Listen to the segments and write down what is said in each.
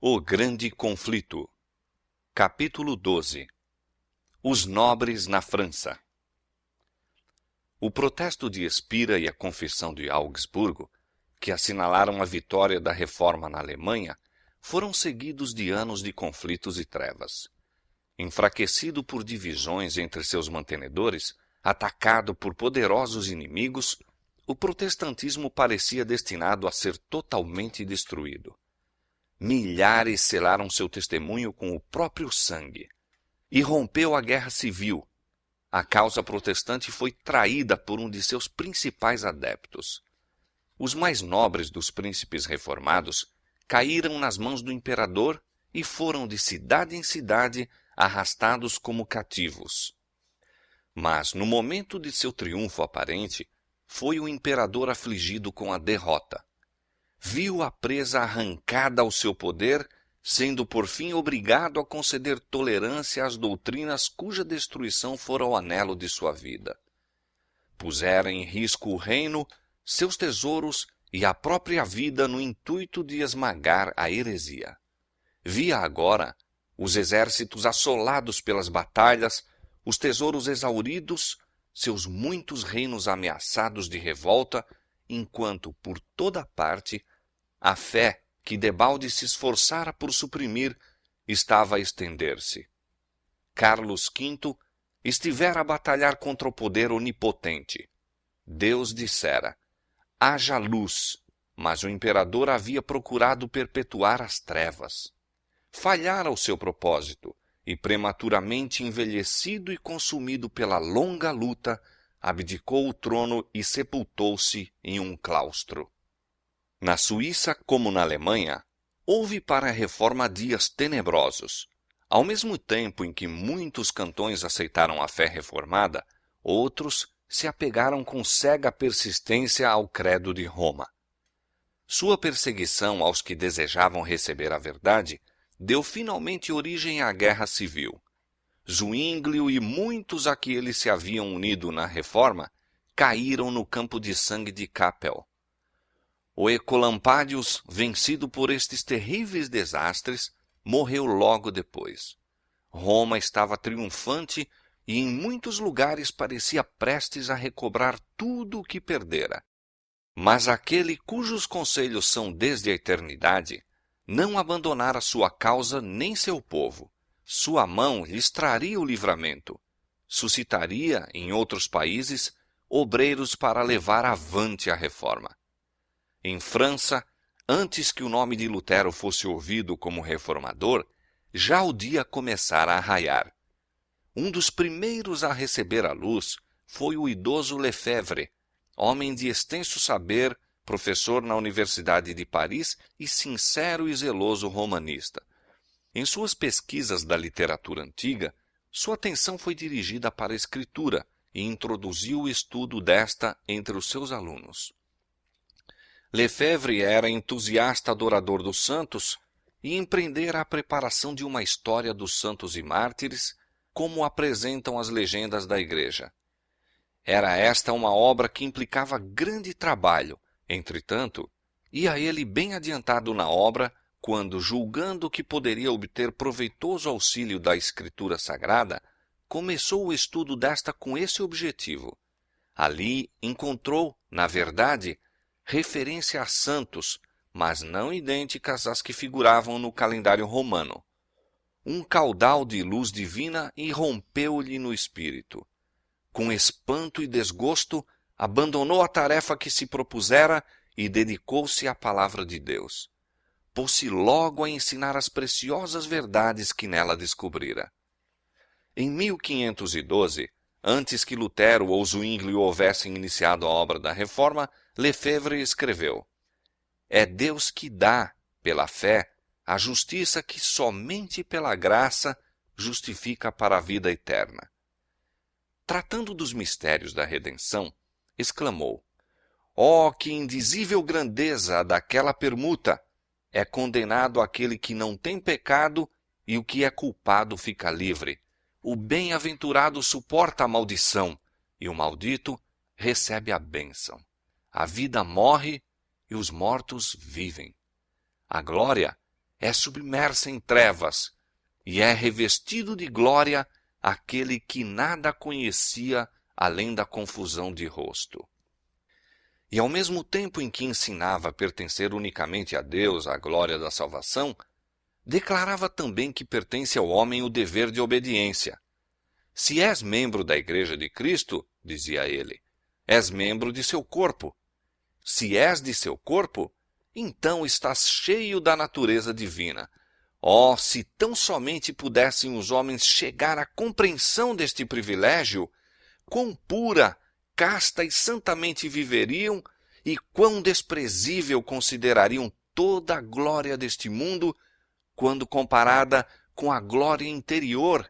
O Grande Conflito. Capítulo 12. Os nobres na França. O protesto de Espira e a confissão de Augsburgo, que assinalaram a vitória da Reforma na Alemanha, foram seguidos de anos de conflitos e trevas. Enfraquecido por divisões entre seus mantenedores, atacado por poderosos inimigos, o protestantismo parecia destinado a ser totalmente destruído. Milhares selaram seu testemunho com o próprio sangue. E rompeu a guerra civil. A causa protestante foi traída por um de seus principais adeptos. Os mais nobres dos príncipes reformados caíram nas mãos do imperador e foram de cidade em cidade arrastados como cativos. Mas, no momento de seu triunfo aparente, foi o imperador afligido com a derrota. Viu a presa arrancada ao seu poder, sendo por fim obrigado a conceder tolerância às doutrinas cuja destruição fora o anelo de sua vida. Pusera em risco o reino, seus tesouros e a própria vida no intuito de esmagar a heresia. Via agora os exércitos assolados pelas batalhas, os tesouros exauridos, seus muitos reinos ameaçados de revolta, enquanto, por toda parte, a fé que debalde se esforçara por suprimir estava a estender-se. Carlos V estivera a batalhar contra o poder onipotente. Deus dissera: haja luz, mas o imperador havia procurado perpetuar as trevas. Falhara o seu propósito, e prematuramente envelhecido e consumido pela longa luta, abdicou o trono e sepultou-se em um claustro. Na Suíça, como na Alemanha, houve para a reforma dias tenebrosos. Ao mesmo tempo em que muitos cantões aceitaram a fé reformada, outros se apegaram com cega persistência ao credo de Roma. Sua perseguição aos que desejavam receber a verdade deu finalmente origem à guerra civil. Zuínglio e muitos a que ele se haviam unido na reforma caíram no campo de sangue de Kappel. O Ecolampadius, vencido por estes terríveis desastres, morreu logo depois. Roma estava triunfante e em muitos lugares parecia prestes a recobrar tudo o que perdera. Mas aquele cujos conselhos são desde a eternidade, não abandonara sua causa nem seu povo. Sua mão lhes traria o livramento. Suscitaria, em outros países, obreiros para levar avante a reforma. Em França, antes que o nome de Lutero fosse ouvido como reformador, já o dia começara a raiar. Um dos primeiros a receber a luz foi o idoso Lefebvre, homem de extenso saber, professor na Universidade de Paris e sincero e zeloso romanista. Em suas pesquisas da literatura antiga, sua atenção foi dirigida para a escritura e introduziu o estudo desta entre os seus alunos. Lefebvre era entusiasta adorador dos santos e empreendera a preparação de uma história dos santos e mártires, como apresentam as legendas da Igreja. Era esta uma obra que implicava grande trabalho, entretanto, ia ele bem adiantado na obra, quando, julgando que poderia obter proveitoso auxílio da Escritura Sagrada, começou o estudo desta com esse objetivo. Ali encontrou, na verdade, referência a santos, mas não idênticas às que figuravam no calendário romano. Um caudal de luz divina irrompeu-lhe no espírito. Com espanto e desgosto, abandonou a tarefa que se propusera e dedicou-se à palavra de Deus. Pôs-se logo a ensinar as preciosas verdades que nela descobrira. Em 1512, antes que Lutero ou Zwinglio houvessem iniciado a obra da reforma, Lefebvre escreveu: é Deus que dá, pela fé, a justiça que somente pela graça justifica para a vida eterna. Tratando dos mistérios da redenção, exclamou: ó, que indizível grandeza daquela permuta! É condenado aquele que não tem pecado e o que é culpado fica livre. O bem-aventurado suporta a maldição e o maldito recebe a bênção. A vida morre e os mortos vivem. A glória é submersa em trevas, e é revestido de glória aquele que nada conhecia além da confusão de rosto. E ao mesmo tempo em que ensinava a pertencer unicamente a Deus a glória da salvação, declarava também que pertence ao homem o dever de obediência. Se és membro da Igreja de Cristo, dizia ele, és membro de seu corpo. Se és de seu corpo, então estás cheio da natureza divina. Oh, se tão somente pudessem os homens chegar à compreensão deste privilégio, quão pura, casta e santamente viveriam, e quão desprezível considerariam toda a glória deste mundo, quando comparada com a glória interior,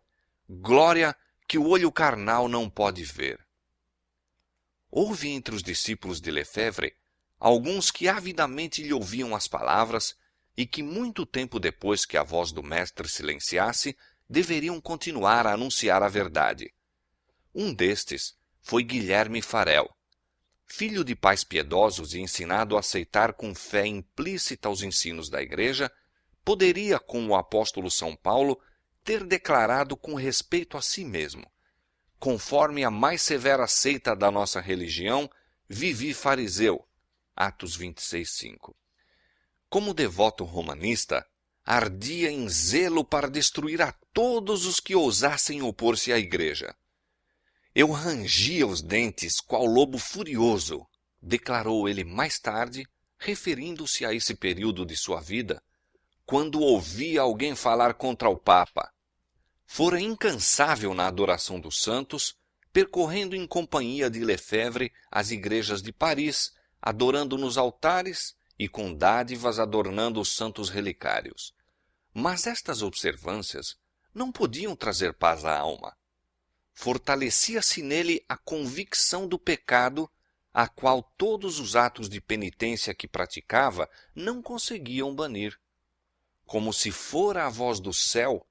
glória que o olho carnal não pode ver. Houve entre os discípulos de Lefebvre alguns que avidamente lhe ouviam as palavras e que muito tempo depois que a voz do mestre silenciasse, deveriam continuar a anunciar a verdade. Um destes foi Guilherme Farel. Filho de pais piedosos e ensinado a aceitar com fé implícita os ensinos da Igreja, poderia, como o apóstolo São Paulo, ter declarado com respeito a si mesmo: conforme a mais severa seita da nossa religião, vivi fariseu. Atos 26:5. Como devoto romanista, ardia em zelo para destruir a todos os que ousassem opor-se à Igreja. Eu rangia os dentes qual lobo furioso, declarou ele mais tarde, referindo-se a esse período de sua vida, quando ouvia alguém falar contra o Papa. Fora incansável na adoração dos santos, percorrendo em companhia de Lefebvre as igrejas de Paris, adorando nos altares e com dádivas adornando os santos relicários. Mas estas observâncias não podiam trazer paz à alma. Fortalecia-se nele a convicção do pecado, a qual todos os atos de penitência que praticava não conseguiam banir. Como se fora a voz do céu,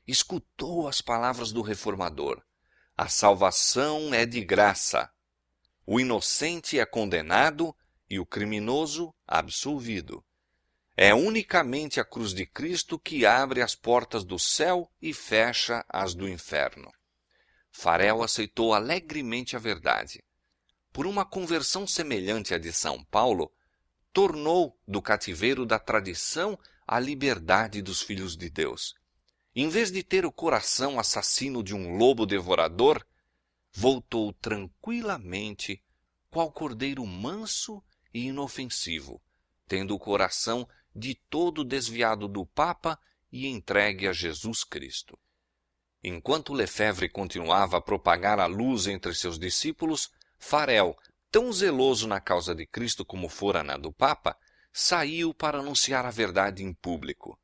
escutou as palavras do reformador: a salvação é de graça. O inocente é condenado e o criminoso absolvido. É unicamente a cruz de Cristo que abre as portas do céu e fecha as do inferno. Farel aceitou alegremente a verdade. Por uma conversão semelhante à de São Paulo, tornou do cativeiro da tradição a liberdade dos filhos de Deus. Em vez de ter o coração assassino de um lobo devorador, voltou tranquilamente, qual cordeiro manso e inofensivo, tendo o coração de todo desviado do Papa e entregue a Jesus Cristo. Enquanto Lefebvre continuava a propagar a luz entre seus discípulos, Farel, tão zeloso na causa de Cristo como fora na do Papa, saiu para anunciar a verdade em público.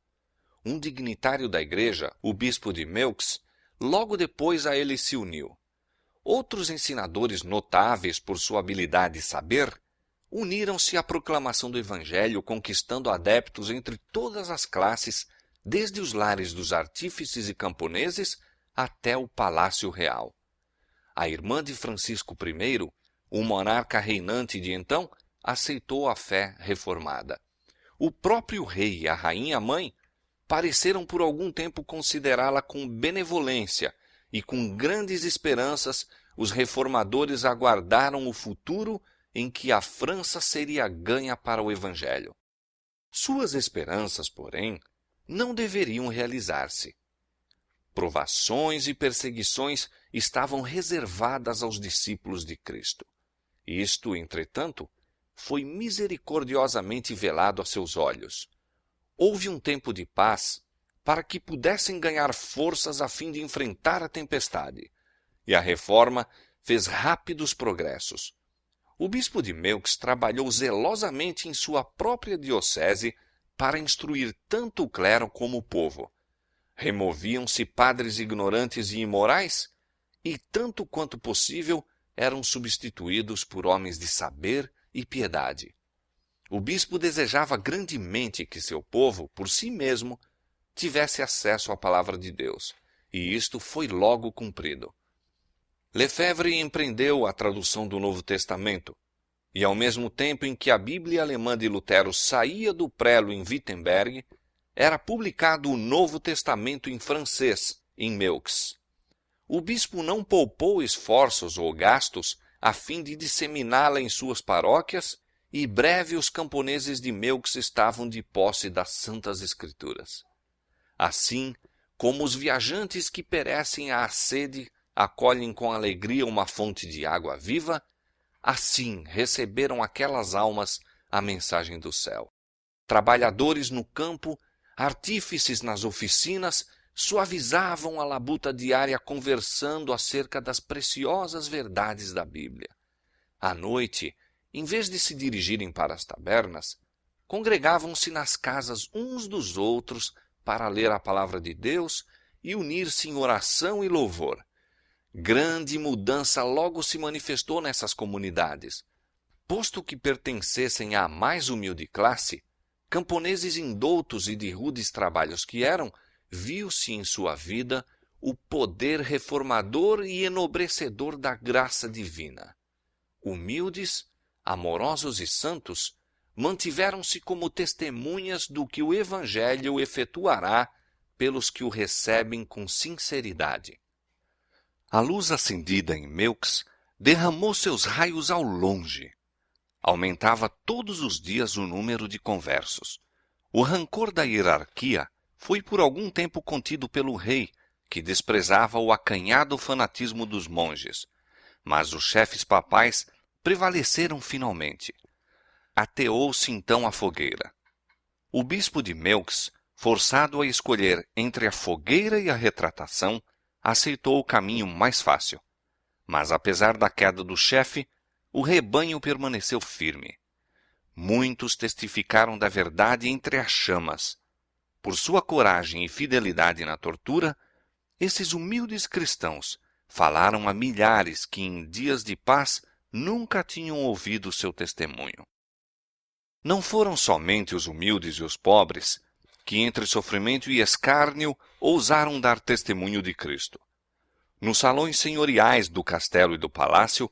Um dignitário da igreja, o bispo de Meaux, logo depois a ele se uniu. Outros ensinadores notáveis por sua habilidade e saber, uniram-se à proclamação do Evangelho, conquistando adeptos entre todas as classes, desde os lares dos artífices e camponeses até o Palácio Real. A irmã de Francisco I, o monarca reinante de então, aceitou a fé reformada. O próprio rei e a rainha-mãe pareceram por algum tempo considerá-la com benevolência, e com grandes esperanças os reformadores aguardaram o futuro em que a França seria ganha para o Evangelho. Suas esperanças, porém, não deveriam realizar-se. Provações e perseguições estavam reservadas aos discípulos de Cristo. Isto, entretanto, foi misericordiosamente velado a seus olhos. Houve um tempo de paz para que pudessem ganhar forças a fim de enfrentar a tempestade, e a reforma fez rápidos progressos. O bispo de Meaux trabalhou zelosamente em sua própria diocese para instruir tanto o clero como o povo. Removiam-se padres ignorantes e imorais, e tanto quanto possível eram substituídos por homens de saber e piedade. O bispo desejava grandemente que seu povo, por si mesmo, tivesse acesso à palavra de Deus, e isto foi logo cumprido. Lefebvre empreendeu a tradução do Novo Testamento, e ao mesmo tempo em que a Bíblia alemã de Lutero saía do prelo em Wittenberg, era publicado o Novo Testamento em francês, em Meaux. O bispo não poupou esforços ou gastos a fim de disseminá-la em suas paróquias, e breve os camponeses de Meaux estavam de posse das Santas Escrituras. Assim, como os viajantes que perecem à sede acolhem com alegria uma fonte de água viva, assim receberam aquelas almas a mensagem do céu. Trabalhadores no campo, artífices nas oficinas, suavizavam a labuta diária conversando acerca das preciosas verdades da Bíblia. À noite, em vez de se dirigirem para as tabernas, congregavam-se nas casas uns dos outros para ler a palavra de Deus e unir-se em oração e louvor. Grande mudança logo se manifestou nessas comunidades. Posto que pertencessem à mais humilde classe, camponeses indoutos e de rudes trabalhos que eram, viu-se em sua vida o poder reformador e enobrecedor da graça divina. Humildes, amorosos e santos, mantiveram-se como testemunhas do que o Evangelho efetuará pelos que o recebem com sinceridade. A luz acendida em Meaux derramou seus raios ao longe. Aumentava todos os dias o número de conversos. O rancor da hierarquia foi por algum tempo contido pelo rei, que desprezava o acanhado fanatismo dos monges. Mas os chefes papais prevaleceram finalmente. Ateou-se então a fogueira. O bispo de Meaux, forçado a escolher entre a fogueira e a retratação, aceitou o caminho mais fácil. Mas apesar da queda do chefe, o rebanho permaneceu firme. Muitos testificaram da verdade entre as chamas. Por sua coragem e fidelidade na tortura, esses humildes cristãos falaram a milhares que em dias de paz nunca tinham ouvido seu testemunho. Não foram somente os humildes e os pobres que, entre sofrimento e escárnio, ousaram dar testemunho de Cristo. Nos salões senhoriais do castelo e do palácio,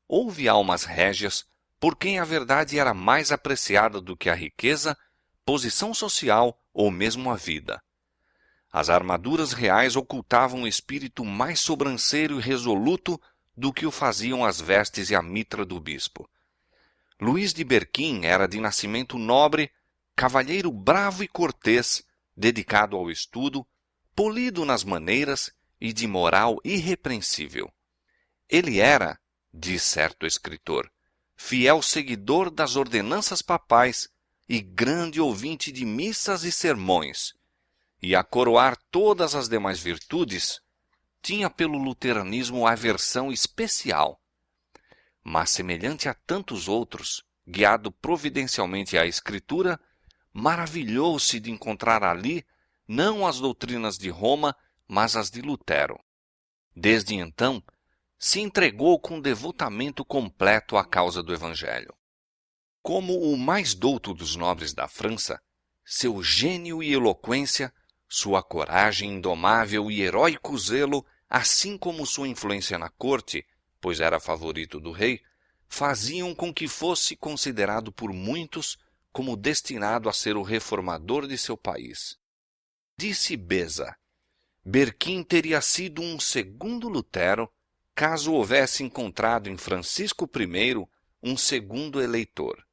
houve almas régias por quem a verdade era mais apreciada do que a riqueza, posição social ou mesmo a vida. As armaduras reais ocultavam um espírito mais sobranceiro e resoluto do que o faziam as vestes e a mitra do bispo. Luís de Berquim era de nascimento nobre, cavalheiro bravo e cortês, dedicado ao estudo, polido nas maneiras e de moral irrepreensível. Ele era, diz certo escritor, fiel seguidor das ordenanças papais e grande ouvinte de missas e sermões, e a coroar todas as demais virtudes, tinha pelo luteranismo aversão especial. Mas, semelhante a tantos outros, guiado providencialmente à Escritura, maravilhou-se de encontrar ali não as doutrinas de Roma, mas as de Lutero. Desde então, se entregou com devotamento completo à causa do Evangelho. Como o mais douto dos nobres da França, seu gênio e eloquência, sua coragem indomável e heróico zelo, assim como sua influência na corte, pois era favorito do rei, faziam com que fosse considerado por muitos como destinado a ser o reformador de seu país. Disse Beza: Berquim teria sido um segundo Lutero, caso houvesse encontrado em Francisco I um segundo eleitor.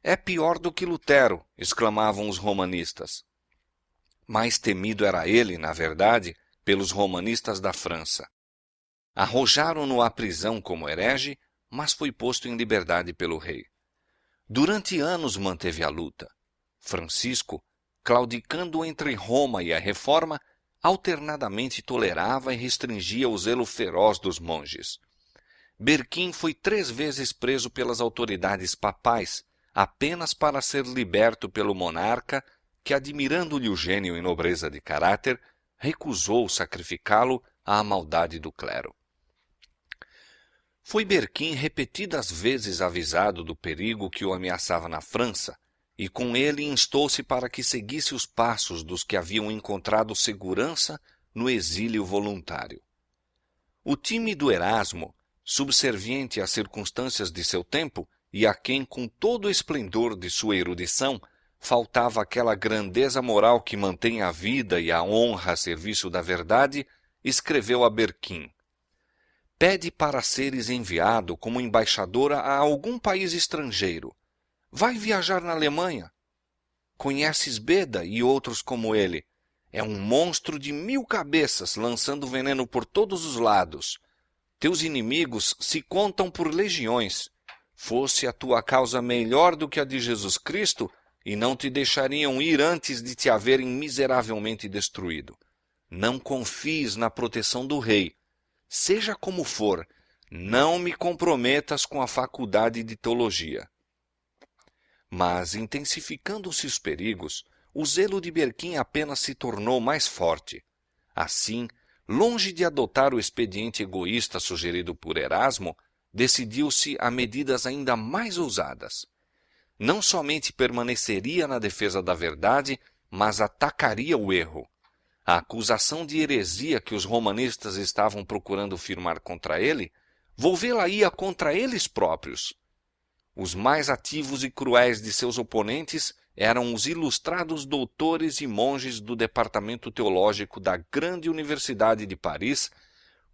É pior do que Lutero, exclamavam os romanistas. Mais temido era ele, na verdade, pelos romanistas da França. Arrojaram-no à prisão como herege, mas foi posto em liberdade pelo rei. Durante anos manteve a luta. Francisco, claudicando entre Roma e a Reforma, alternadamente tolerava e restringia o zelo feroz dos monges. Berquim foi 3 vezes preso pelas autoridades papais, apenas para ser liberto pelo monarca, que, admirando-lhe o gênio e nobreza de caráter, recusou sacrificá-lo à maldade do clero. Foi Berquim repetidas vezes avisado do perigo que o ameaçava na França, e com ele instou-se para que seguisse os passos dos que haviam encontrado segurança no exílio voluntário. O tímido Erasmo, subserviente às circunstâncias de seu tempo e a quem, com todo o esplendor de sua erudição, faltava aquela grandeza moral que mantém a vida e a honra a serviço da verdade, escreveu a Berquim: pede para seres enviado como embaixadora a algum país estrangeiro. Vai viajar na Alemanha. Conheces Beda e outros como ele. É um monstro de 1000 cabeças, lançando veneno por todos os lados. Teus inimigos se contam por legiões. Fosse a tua causa melhor do que a de Jesus Cristo, e não te deixariam ir antes de te haverem miseravelmente destruído. Não confies na proteção do rei. Seja como for, não me comprometas com a faculdade de teologia. Mas, intensificando-se os perigos, o zelo de Berquim apenas se tornou mais forte. Assim, longe de adotar o expediente egoísta sugerido por Erasmo, decidiu-se a medidas ainda mais ousadas. Não somente permaneceria na defesa da verdade, mas atacaria o erro. A acusação de heresia que os romanistas estavam procurando firmar contra ele, volvê-la-ia contra eles próprios. Os mais ativos e cruéis de seus oponentes eram os ilustrados doutores e monges do departamento teológico da grande Universidade de Paris,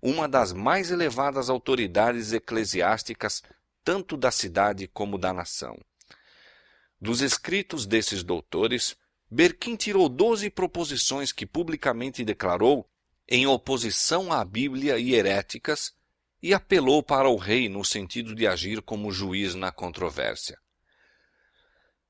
uma das mais elevadas autoridades eclesiásticas tanto da cidade como da nação. Dos escritos desses doutores, Berquim tirou 12 proposições que publicamente declarou em oposição à Bíblia e heréticas e apelou para o rei no sentido de agir como juiz na controvérsia.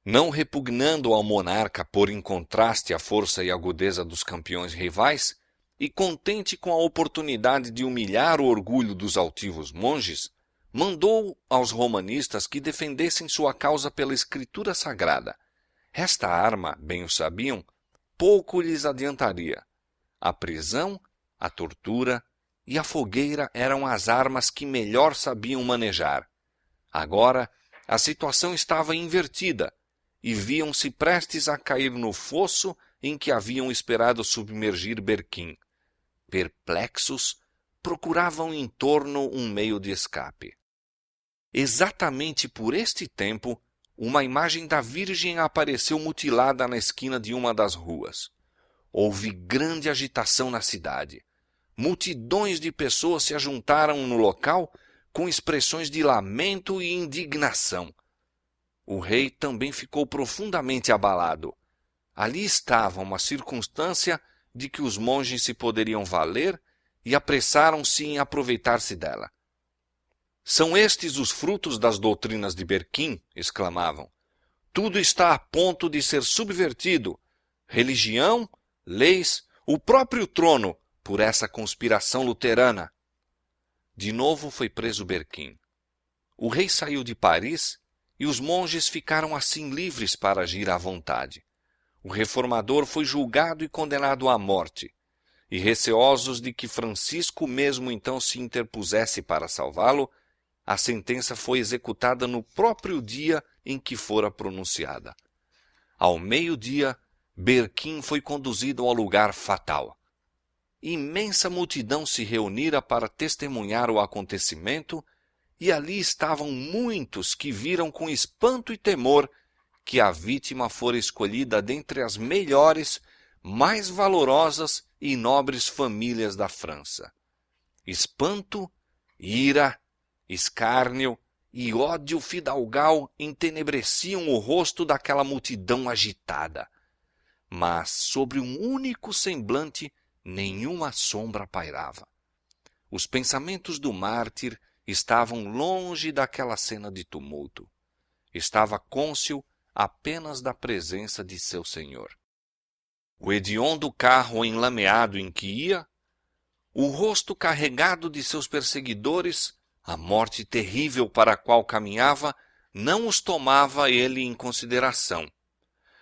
Não repugnando ao monarca por em contraste a força e agudeza dos campeões rivais, e contente com a oportunidade de humilhar o orgulho dos altivos monges, mandou aos romanistas que defendessem sua causa pela Escritura Sagrada. Esta arma, bem o sabiam, pouco lhes adiantaria. A prisão, a tortura e a fogueira eram as armas que melhor sabiam manejar. Agora, a situação estava invertida e viam-se prestes a cair no fosso em que haviam esperado submergir Berquim. Perplexos, procuravam em torno um meio de escape. Exatamente por este tempo, uma imagem da Virgem apareceu mutilada na esquina de uma das ruas. Houve grande agitação na cidade. Multidões de pessoas se ajuntaram no local com expressões de lamento e indignação. O rei também ficou profundamente abalado. Ali estava uma circunstância de que os monges se poderiam valer e apressaram-se em aproveitar-se dela. São estes os frutos das doutrinas de Berquim, exclamavam. Tudo está a ponto de ser subvertido. Religião, leis, o próprio trono, por essa conspiração luterana. De novo foi preso Berquim. O rei saiu de Paris e os monges ficaram assim livres para agir à vontade. O reformador foi julgado e condenado à morte, e receosos de que Francisco mesmo então se interpusesse para salvá-lo, a sentença foi executada no próprio dia em que fora pronunciada. Ao meio-dia, Berquim foi conduzido ao lugar fatal. Imensa multidão se reunira para testemunhar o acontecimento, e ali estavam muitos que viram com espanto e temor que a vítima fora escolhida dentre as melhores, mais valorosas e nobres famílias da França. Espanto, ira, escárnio e ódio fidalgal entenebreciam o rosto daquela multidão agitada. Mas sobre um único semblante nenhuma sombra pairava. Os pensamentos do mártir estavam longe daquela cena de tumulto. Estava cônscio apenas da presença de seu senhor. O hediondo carro enlameado em que ia, o rosto carregado de seus perseguidores, a morte terrível para a qual caminhava, não os tomava ele em consideração.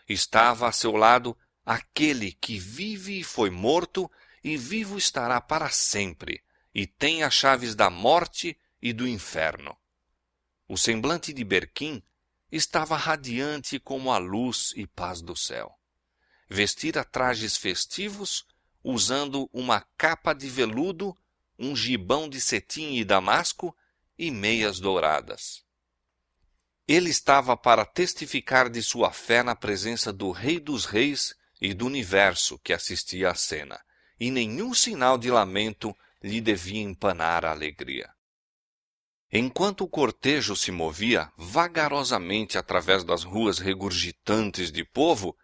Estava a seu lado aquele que vive e foi morto, e vivo estará para sempre, e tem as chaves da morte e do inferno. O semblante de Berquim estava radiante como a luz e paz do céu. Vestira trajes festivos, usando uma capa de veludo, um gibão de cetim e damasco e meias douradas. Ele estava para testificar de sua fé na presença do Rei dos Reis e do universo que assistia à cena, e nenhum sinal de lamento lhe devia empanar a alegria. Enquanto o cortejo se movia vagarosamente através das ruas regurgitantes de povo,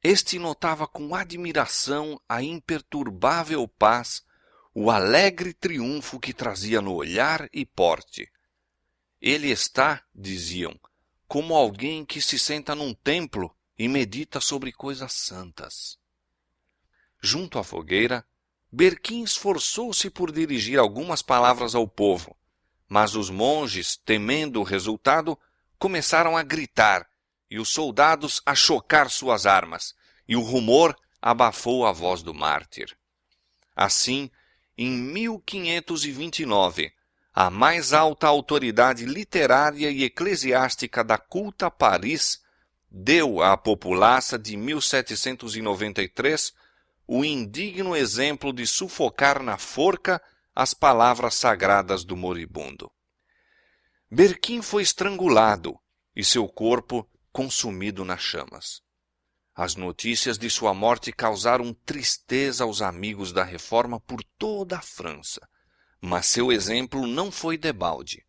este notava com admiração a imperturbável paz, o alegre triunfo que trazia no olhar e porte. Ele está, diziam, como alguém que se senta num templo e medita sobre coisas santas. Junto à fogueira, Berquim esforçou-se por dirigir algumas palavras ao povo, mas os monges, temendo o resultado, começaram a gritar e os soldados a chocar suas armas, e o rumor abafou a voz do mártir. Assim, em 1529, a mais alta autoridade literária e eclesiástica da culta Paris deu à populaça de 1793 o indigno exemplo de sufocar na forca as palavras sagradas do moribundo. Berquim foi estrangulado e seu corpo consumido nas chamas. As notícias de sua morte causaram tristeza aos amigos da Reforma por toda a França, mas seu exemplo não foi debalde.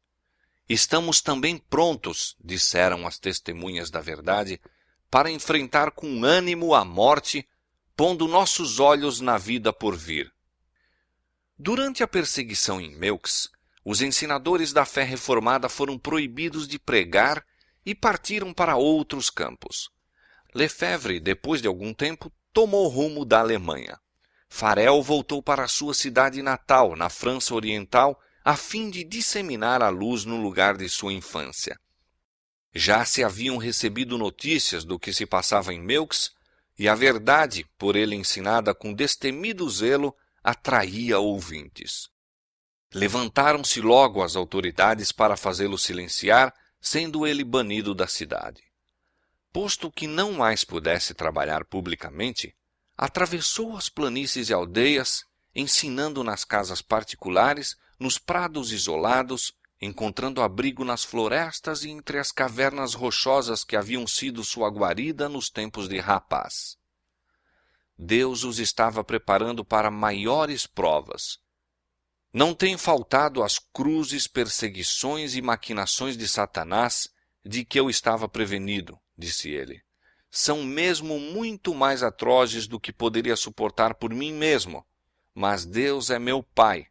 Estamos também prontos, disseram as testemunhas da verdade, para enfrentar com ânimo a morte, pondo nossos olhos na vida por vir. Durante a perseguição em Meaux, os ensinadores da fé reformada foram proibidos de pregar e partiram para outros campos. Lefebvre, depois de algum tempo, tomou rumo da Alemanha. Farel voltou para sua cidade natal, na França Oriental, a fim de disseminar a luz no lugar de sua infância. Já se haviam recebido notícias do que se passava em Meaux, e a verdade, por ele ensinada com destemido zelo, atraía ouvintes. Levantaram-se logo as autoridades para fazê-lo silenciar, sendo ele banido da cidade. Posto que não mais pudesse trabalhar publicamente, atravessou as planícies e aldeias, ensinando nas casas particulares, nos prados isolados, encontrando abrigo nas florestas e entre as cavernas rochosas que haviam sido sua guarida nos tempos de rapaz. Deus os estava preparando para maiores provas. Não tem faltado as cruzes, perseguições e maquinações de Satanás, de que eu estava prevenido, disse ele. São mesmo muito mais atrozes do que poderia suportar por mim mesmo, mas Deus é meu Pai.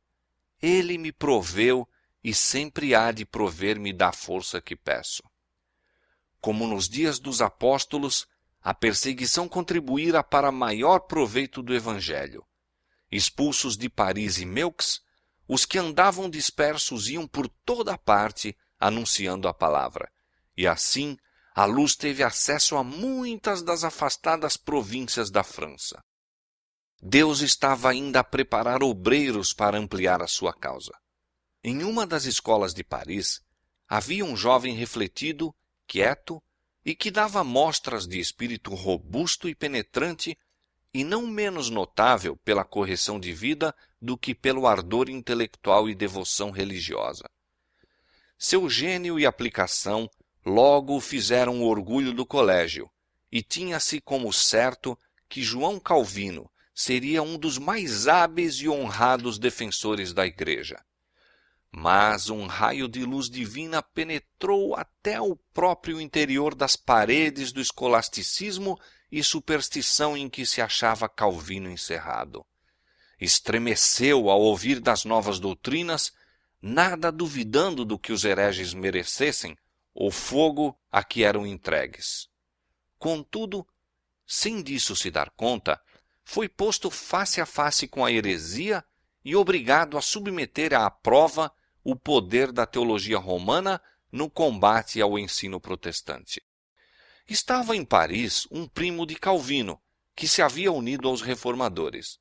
Ele me proveu e sempre há de prover-me da força que peço. Como nos dias dos apóstolos, a perseguição contribuíra para maior proveito do Evangelho. Expulsos de Paris e Meaux, os que andavam dispersos iam por toda parte anunciando a palavra, e assim a luz teve acesso a muitas das afastadas províncias da França. Deus estava ainda a preparar obreiros para ampliar a sua causa. Em uma das escolas de Paris, havia um jovem refletido, quieto, e que dava mostras de espírito robusto e penetrante, e não menos notável pela correção de vida do que pelo ardor intelectual e devoção religiosa. Seu gênio e aplicação logo o fizeram o orgulho do colégio, e tinha-se como certo que João Calvino seria um dos mais hábeis e honrados defensores da Igreja. Mas um raio de luz divina penetrou até o próprio interior das paredes do escolasticismo e superstição em que se achava Calvino encerrado. Estremeceu ao ouvir das novas doutrinas, nada duvidando do que os hereges merecessem, o fogo a que eram entregues. Contudo, sem disso se dar conta, foi posto face a face com a heresia e obrigado a submeter à prova o poder da teologia romana no combate ao ensino protestante. Estava em Paris um primo de Calvino, que se havia unido aos reformadores.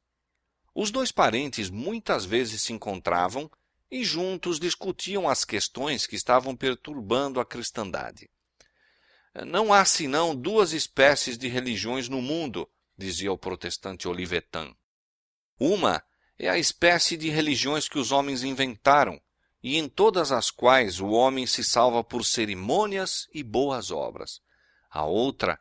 Os dois parentes muitas vezes se encontravam e juntos discutiam as questões que estavam perturbando a cristandade. Não há senão duas espécies de religiões no mundo, dizia o protestante Olivetan. Uma é a espécie de religiões que os homens inventaram, e em todas as quais o homem se salva por cerimônias e boas obras. A outra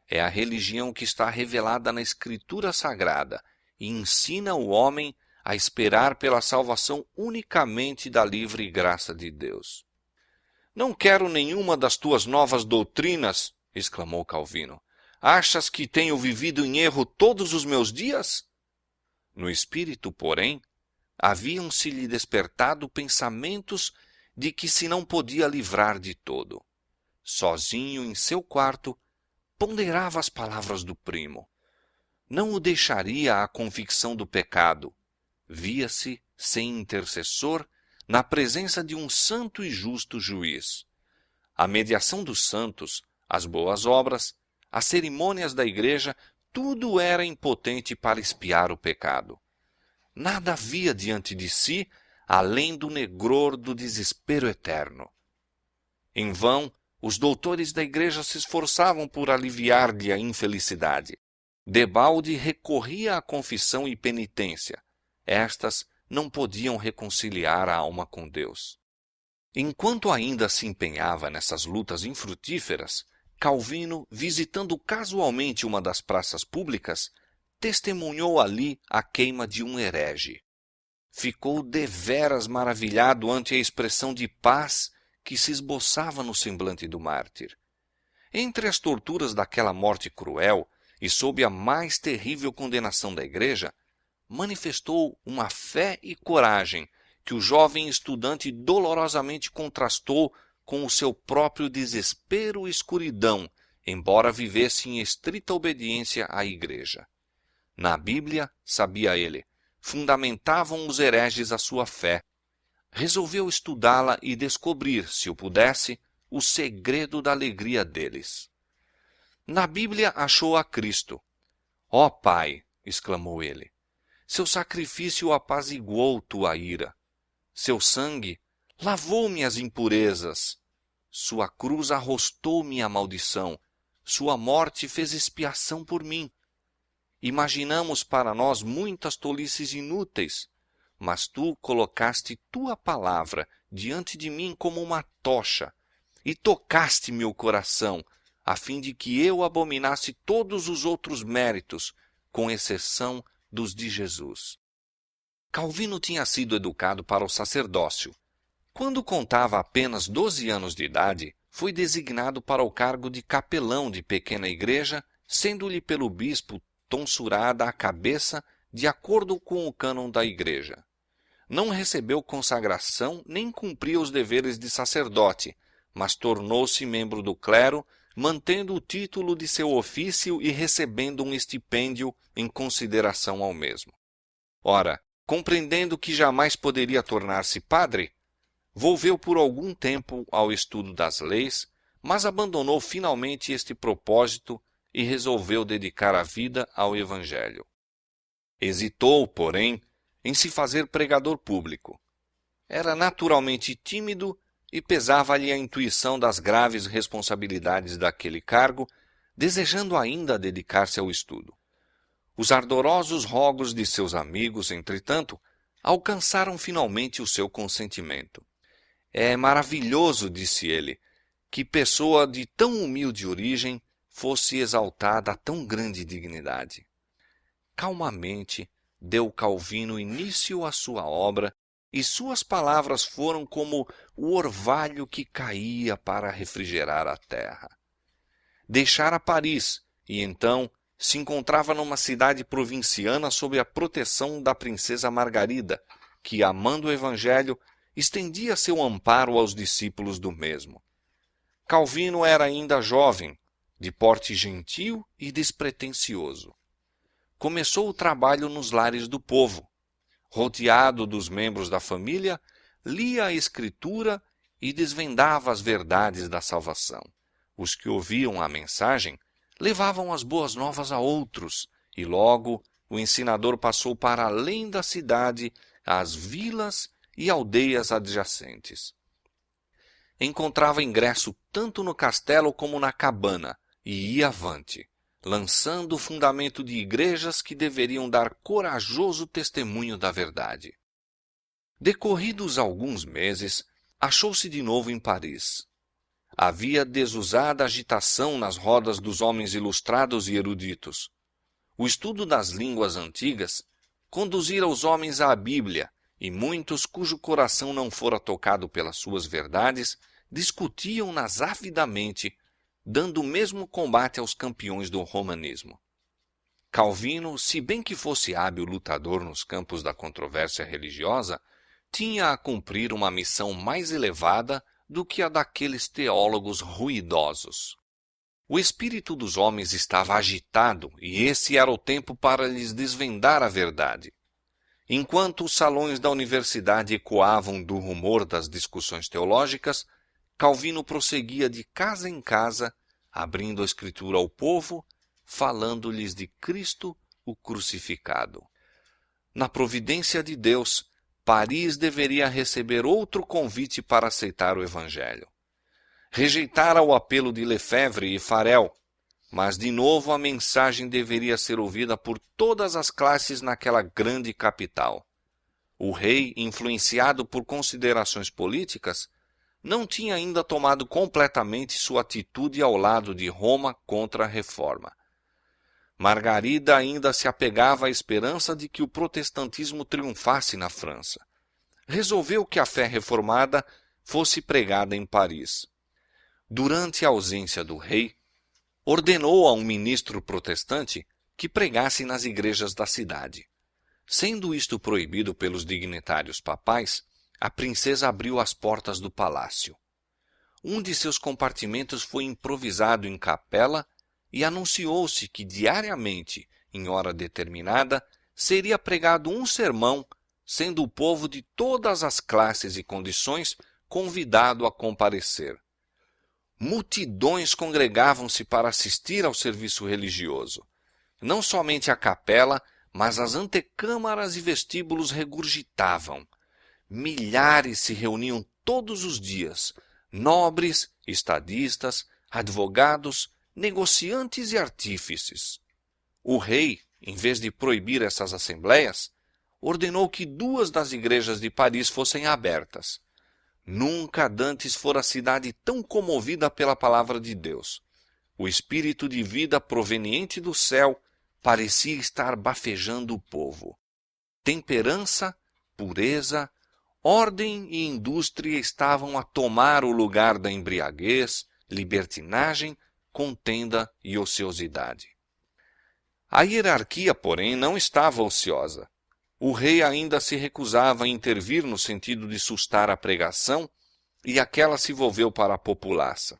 é a religião que está revelada na Escritura Sagrada e ensina o homem a esperar pela salvação unicamente da livre graça de Deus. Não quero nenhuma das tuas novas doutrinas, exclamou Calvino. Achas que tenho vivido em erro todos os meus dias? No espírito, porém, haviam-se-lhe despertado pensamentos de que se não podia livrar de todo. Sozinho em seu quarto, ponderava as palavras do primo. Não o deixaria a convicção do pecado. Via-se, sem intercessor, na presença de um santo e justo juiz. A mediação dos santos, as boas obras, as cerimônias da igreja, tudo era impotente para expiar o pecado. Nada havia diante de si, além do negror do desespero eterno. Em vão, os doutores da igreja se esforçavam por aliviar-lhe a infelicidade. Debalde recorria à confissão e penitência. Estas não podiam reconciliar a alma com Deus. Enquanto ainda se empenhava nessas lutas infrutíferas, Calvino, visitando casualmente uma das praças públicas, testemunhou ali a queima de um herege. Ficou deveras maravilhado ante a expressão de paz que se esboçava no semblante do mártir. Entre as torturas daquela morte cruel e sob a mais terrível condenação da igreja, manifestou uma fé e coragem que o jovem estudante dolorosamente contrastou com o seu próprio desespero e escuridão, embora vivesse em estrita obediência à igreja. Na Bíblia, sabia ele, fundamentavam os hereges a sua fé. Resolveu estudá-la e descobrir, se o pudesse, o segredo da alegria deles. Na Bíblia achou a Cristo. Ó Pai, exclamou ele, seu sacrifício apaziguou tua ira. Seu sangue lavou-me as impurezas. Sua cruz arrostou-me a maldição. Sua morte fez expiação por mim. Imaginamos para nós muitas tolices inúteis, mas tu colocaste tua palavra diante de mim como uma tocha e tocaste meu coração, a fim de que eu abominasse todos os outros méritos, com exceção dos de Jesus. Calvino tinha sido educado para o sacerdócio. Quando contava apenas 12 anos de idade, foi designado para o cargo de capelão de pequena igreja, sendo-lhe pelo bispo tonsurada a cabeça de acordo com o cânon da igreja. Não recebeu consagração nem cumpriu os deveres de sacerdote, mas tornou-se membro do clero, mantendo o título de seu ofício e recebendo um estipêndio em consideração ao mesmo. Ora, compreendendo que jamais poderia tornar-se padre, volveu por algum tempo ao estudo das leis, mas abandonou finalmente este propósito e resolveu dedicar a vida ao Evangelho. Hesitou, porém, em se fazer pregador público. Era naturalmente tímido e pesava-lhe a intuição das graves responsabilidades daquele cargo, desejando ainda dedicar-se ao estudo. Os ardorosos rogos de seus amigos, entretanto, alcançaram finalmente o seu consentimento. É maravilhoso, disse ele, que pessoa de tão humilde origem fosse exaltada a tão grande dignidade. Calmamente deu Calvino início à sua obra, e suas palavras foram como o orvalho que caía para refrigerar a terra. Deixara Paris, e então se encontrava numa cidade provinciana sob a proteção da princesa Margarida, que, amando o Evangelho, estendia seu amparo aos discípulos do mesmo. Calvino era ainda jovem, de porte gentil e despretensioso. Começou o trabalho nos lares do povo. Rodeado dos membros da família, lia a Escritura e desvendava as verdades da salvação. Os que ouviam a mensagem levavam as boas novas a outros, e logo o ensinador passou para além da cidade, às vilas e aldeias adjacentes. Encontrava ingresso tanto no castelo como na cabana, e ia avante, lançando o fundamento de igrejas que deveriam dar corajoso testemunho da verdade. Decorridos alguns meses, achou-se de novo em Paris. Havia desusada agitação nas rodas dos homens ilustrados e eruditos. O estudo das línguas antigas conduzira os homens à Bíblia, e muitos cujo coração não fora tocado pelas suas verdades discutiam-nas avidamente, dando o mesmo combate aos campeões do romanismo. Calvino, se bem que fosse hábil lutador nos campos da controvérsia religiosa, tinha a cumprir uma missão mais elevada do que a daqueles teólogos ruidosos. O espírito dos homens estava agitado e esse era o tempo para lhes desvendar a verdade. Enquanto os salões da universidade ecoavam do rumor das discussões teológicas, Calvino prosseguia de casa em casa, abrindo a Escritura ao povo, falando-lhes de Cristo, o crucificado. Na providência de Deus, Paris deveria receber outro convite para aceitar o Evangelho. Rejeitara o apelo de Lefebvre e Farel, mas de novo a mensagem deveria ser ouvida por todas as classes naquela grande capital. O rei, influenciado por considerações políticas, não tinha ainda tomado completamente sua atitude ao lado de Roma contra a reforma. Margarida ainda se apegava à esperança de que o protestantismo triunfasse na França. Resolveu que a fé reformada fosse pregada em Paris. Durante a ausência do rei, ordenou a um ministro protestante que pregasse nas igrejas da cidade. Sendo isto proibido pelos dignitários papais, a princesa abriu as portas do palácio. Um de seus compartimentos foi improvisado em capela e anunciou-se que diariamente, em hora determinada, seria pregado um sermão, sendo o povo de todas as classes e condições convidado a comparecer. Multidões congregavam-se para assistir ao serviço religioso. Não somente a capela, mas as antecâmaras e vestíbulos regurgitavam. Milhares se reuniam todos os dias, nobres, estadistas, advogados, negociantes e artífices. O rei, em vez de proibir essas assembleias, ordenou que 2 das igrejas de Paris fossem abertas. Nunca dantes fora a cidade tão comovida pela palavra de Deus. O espírito de vida proveniente do céu parecia estar bafejando o povo. Temperança, pureza, ordem e indústria estavam a tomar o lugar da embriaguez, libertinagem, contenda e ociosidade. A hierarquia, porém, não estava ociosa. O rei ainda se recusava a intervir no sentido de sustar a pregação, e aquela se volveu para a populaça.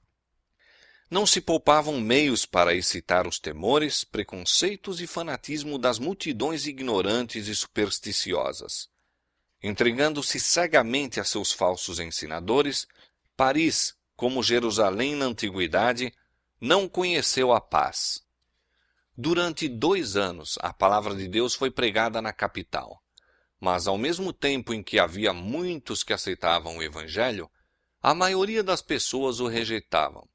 Não se poupavam meios para excitar os temores, preconceitos e fanatismo das multidões ignorantes e supersticiosas. Entregando-se cegamente a seus falsos ensinadores, Paris, como Jerusalém na antiguidade, não conheceu a paz. Durante 2 anos, a palavra de Deus foi pregada na capital. Mas, ao mesmo tempo em que havia muitos que aceitavam o Evangelho, a maioria das pessoas o rejeitavam.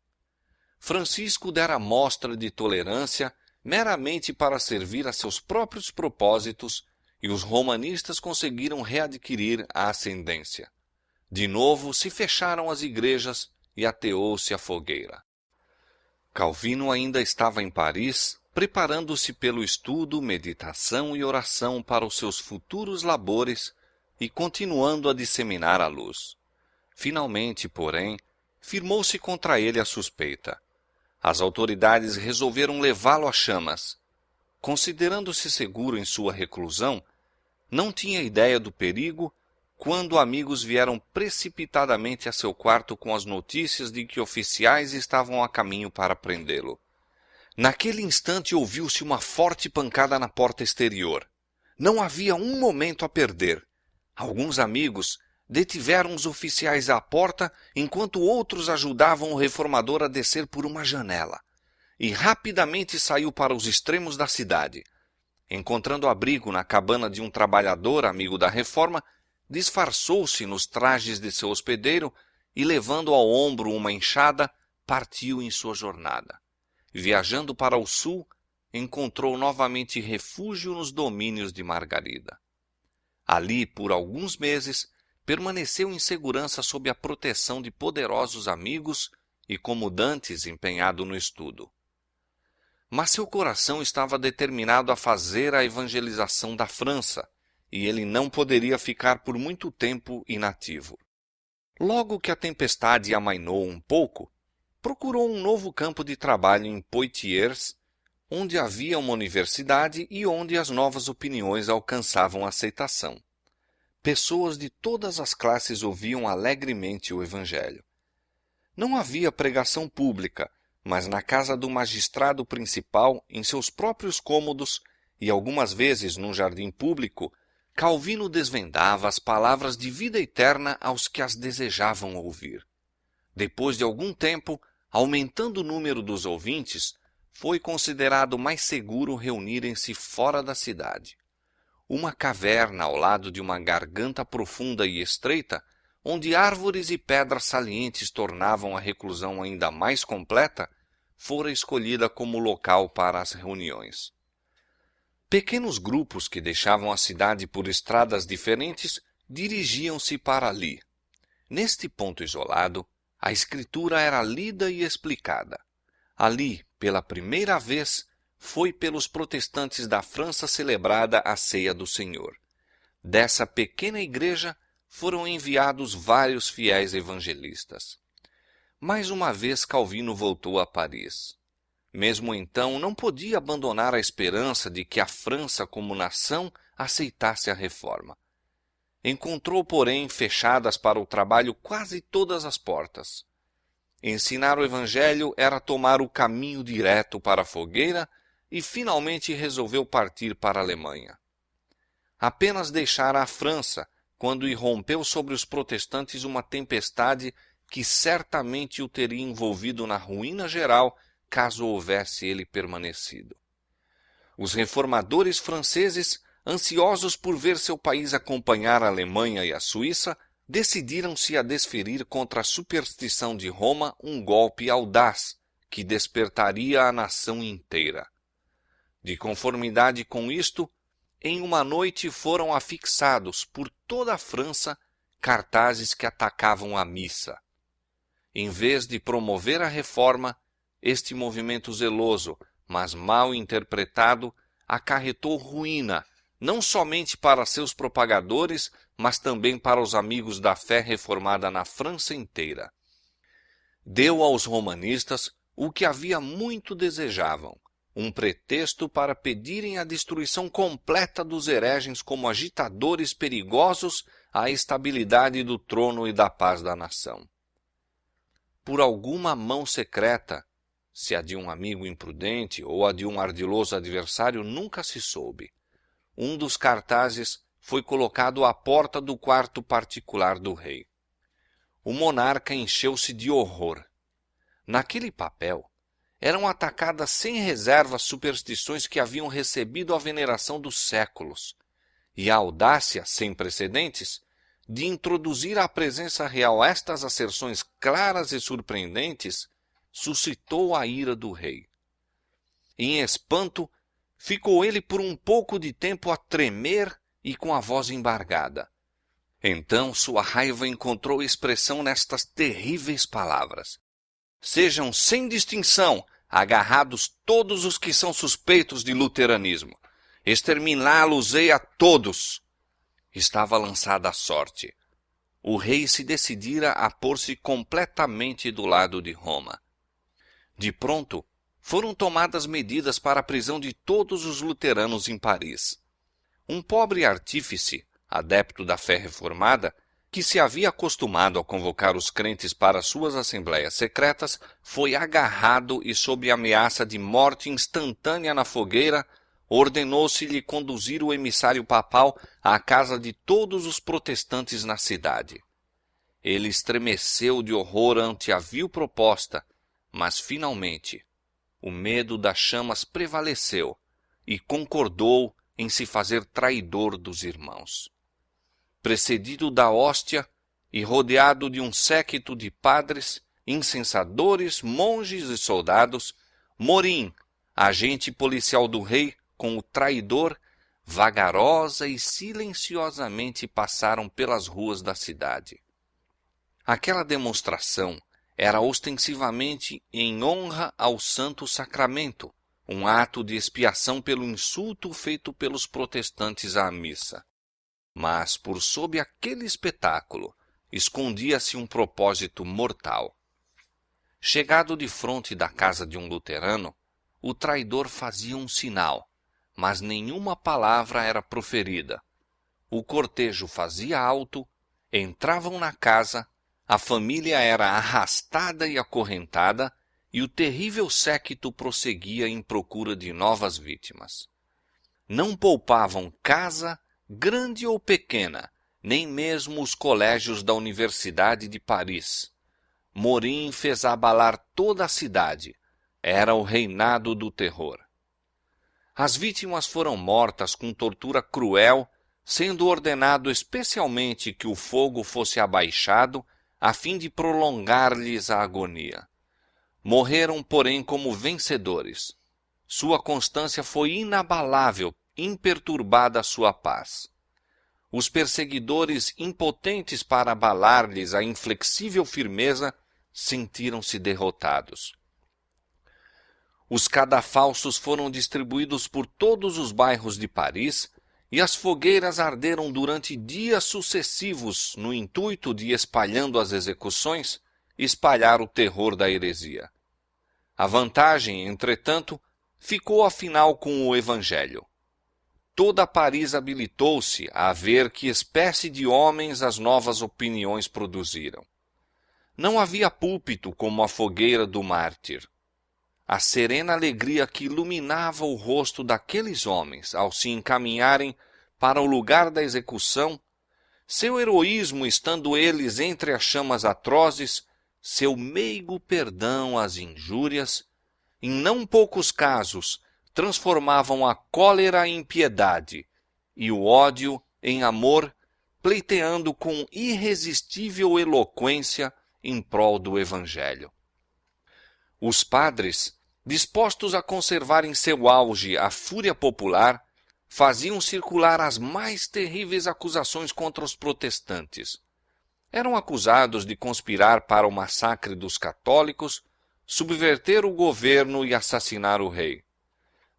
Francisco dera mostra de tolerância meramente para servir a seus próprios propósitos e os romanistas conseguiram readquirir a ascendência. De novo se fecharam as igrejas e ateou-se a fogueira. Calvino ainda estava em Paris, preparando-se pelo estudo, meditação e oração para os seus futuros labores e continuando a disseminar a luz. Finalmente, porém, firmou-se contra ele a suspeita. As autoridades resolveram levá-lo às chamas. Considerando-se seguro em sua reclusão, não tinha ideia do perigo quando amigos vieram precipitadamente a seu quarto com as notícias de que oficiais estavam a caminho para prendê-lo. Naquele instante ouviu-se uma forte pancada na porta exterior. Não havia um momento a perder. Alguns amigos detiveram os oficiais à porta enquanto outros ajudavam o reformador a descer por uma janela. E rapidamente saiu para os extremos da cidade. Encontrando abrigo na cabana de um trabalhador amigo da reforma, disfarçou-se nos trajes de seu hospedeiro e, levando ao ombro uma enxada, partiu em sua jornada. Viajando para o sul, encontrou novamente refúgio nos domínios de Margarida. Ali, por alguns meses, permaneceu em segurança sob a proteção de poderosos amigos e como dantes empenhado no estudo. Mas seu coração estava determinado a fazer a evangelização da França, e ele não poderia ficar por muito tempo inativo. Logo que a tempestade amainou um pouco, procurou um novo campo de trabalho em Poitiers, onde havia uma universidade e onde as novas opiniões alcançavam aceitação. Pessoas de todas as classes ouviam alegremente o Evangelho. Não havia pregação pública, mas na casa do magistrado principal, em seus próprios cômodos e algumas vezes num jardim público, Calvino desvendava as palavras de vida eterna aos que as desejavam ouvir. Depois de algum tempo, aumentando o número dos ouvintes, foi considerado mais seguro reunirem-se fora da cidade. Uma caverna ao lado de uma garganta profunda e estreita, onde árvores e pedras salientes tornavam a reclusão ainda mais completa, fora escolhida como local para as reuniões. Pequenos grupos que deixavam a cidade por estradas diferentes dirigiam-se para ali. Neste ponto isolado, a Escritura era lida e explicada. Ali, pela primeira vez, foi pelos protestantes da França celebrada a Ceia do Senhor. Dessa pequena igreja foram enviados vários fiéis evangelistas. Mais uma vez Calvino voltou a Paris. Mesmo então, não podia abandonar a esperança de que a França, como nação, aceitasse a reforma. Encontrou, porém, fechadas para o trabalho quase todas as portas. Ensinar o Evangelho era tomar o caminho direto para a fogueira e finalmente resolveu partir para a Alemanha. Apenas deixara a França quando irrompeu sobre os protestantes uma tempestade que certamente o teria envolvido na ruína geral caso houvesse ele permanecido. Os reformadores franceses, ansiosos por ver seu país acompanhar a Alemanha e a Suíça, decidiram-se a desferir contra a superstição de Roma um golpe audaz que despertaria a nação inteira. De conformidade com isto, em uma noite foram afixados por toda a França cartazes que atacavam a missa. Em vez de promover a reforma, este movimento zeloso, mas mal interpretado, acarretou ruína, não somente para seus propagadores, mas também para os amigos da fé reformada na França inteira. Deu aos romanistas o que havia muito desejavam, um pretexto para pedirem a destruição completa dos hereges como agitadores perigosos à estabilidade do trono e da paz da nação. Por alguma mão secreta, se a de um amigo imprudente ou a de um ardiloso adversário nunca se soube, um dos cartazes foi colocado à porta do quarto particular do rei. O monarca encheu-se de horror. Naquele papel eram atacadas sem reserva superstições que haviam recebido a veneração dos séculos, e a audácia, sem precedentes, de introduzir à presença real estas asserções claras e surpreendentes, suscitou a ira do rei. Em espanto, ficou ele por um pouco de tempo a tremer e com a voz embargada. Então sua raiva encontrou expressão nestas terríveis palavras: sejam sem distinção agarrados todos os que são suspeitos de luteranismo. Exterminá-los-ei a todos. Estava lançada a sorte. O rei se decidira a pôr-se completamente do lado de Roma. De pronto, foram tomadas medidas para a prisão de todos os luteranos em Paris. Um pobre artífice, adepto da fé reformada, que se havia acostumado a convocar os crentes para suas assembleias secretas, foi agarrado e, sob ameaça de morte instantânea na fogueira, ordenou-se-lhe conduzir o emissário papal à casa de todos os protestantes na cidade. Ele estremeceu de horror ante a vil proposta, mas, finalmente, o medo das chamas prevaleceu e concordou em se fazer traidor dos irmãos. Precedido da hóstia e rodeado de um séquito de padres, incensadores, monges e soldados, Morim, agente policial do rei, com o traidor, vagarosa e silenciosamente passaram pelas ruas da cidade. Aquela demonstração era ostensivamente em honra ao Santo Sacramento, um ato de expiação pelo insulto feito pelos protestantes à missa. Mas, por sob aquele espetáculo, escondia-se um propósito mortal. Chegado de fronte da casa de um luterano, o traidor fazia um sinal, mas nenhuma palavra era proferida. O cortejo fazia alto, entravam na casa, a família era arrastada e acorrentada, e o terrível séquito prosseguia em procura de novas vítimas. Não poupavam casa, grande ou pequena, nem mesmo os colégios da Universidade de Paris. Morin fez abalar toda a cidade. Era o reinado do terror. As vítimas foram mortas com tortura cruel, sendo ordenado especialmente que o fogo fosse abaixado a fim de prolongar-lhes a agonia. Morreram, porém, como vencedores. Sua constância foi inabalável, imperturbada a sua paz. Os perseguidores, impotentes para abalar-lhes a inflexível firmeza, sentiram-se derrotados. Os cadafalsos foram distribuídos por todos os bairros de Paris e as fogueiras arderam durante dias sucessivos no intuito de, espalhando as execuções, espalhar o terror da heresia. A vantagem, entretanto, ficou afinal com o Evangelho. Toda Paris habilitou-se a ver que espécie de homens as novas opiniões produziram. Não havia púlpito como a fogueira do mártir. A serena alegria que iluminava o rosto daqueles homens ao se encaminharem para o lugar da execução, seu heroísmo estando eles entre as chamas atrozes, seu meigo perdão às injúrias, em não poucos casos transformavam a cólera em piedade e o ódio em amor, pleiteando com irresistível eloquência em prol do Evangelho. Os padres, dispostos a conservar em seu auge a fúria popular, faziam circular as mais terríveis acusações contra os protestantes. Eram acusados de conspirar para o massacre dos católicos, subverter o governo e assassinar o rei.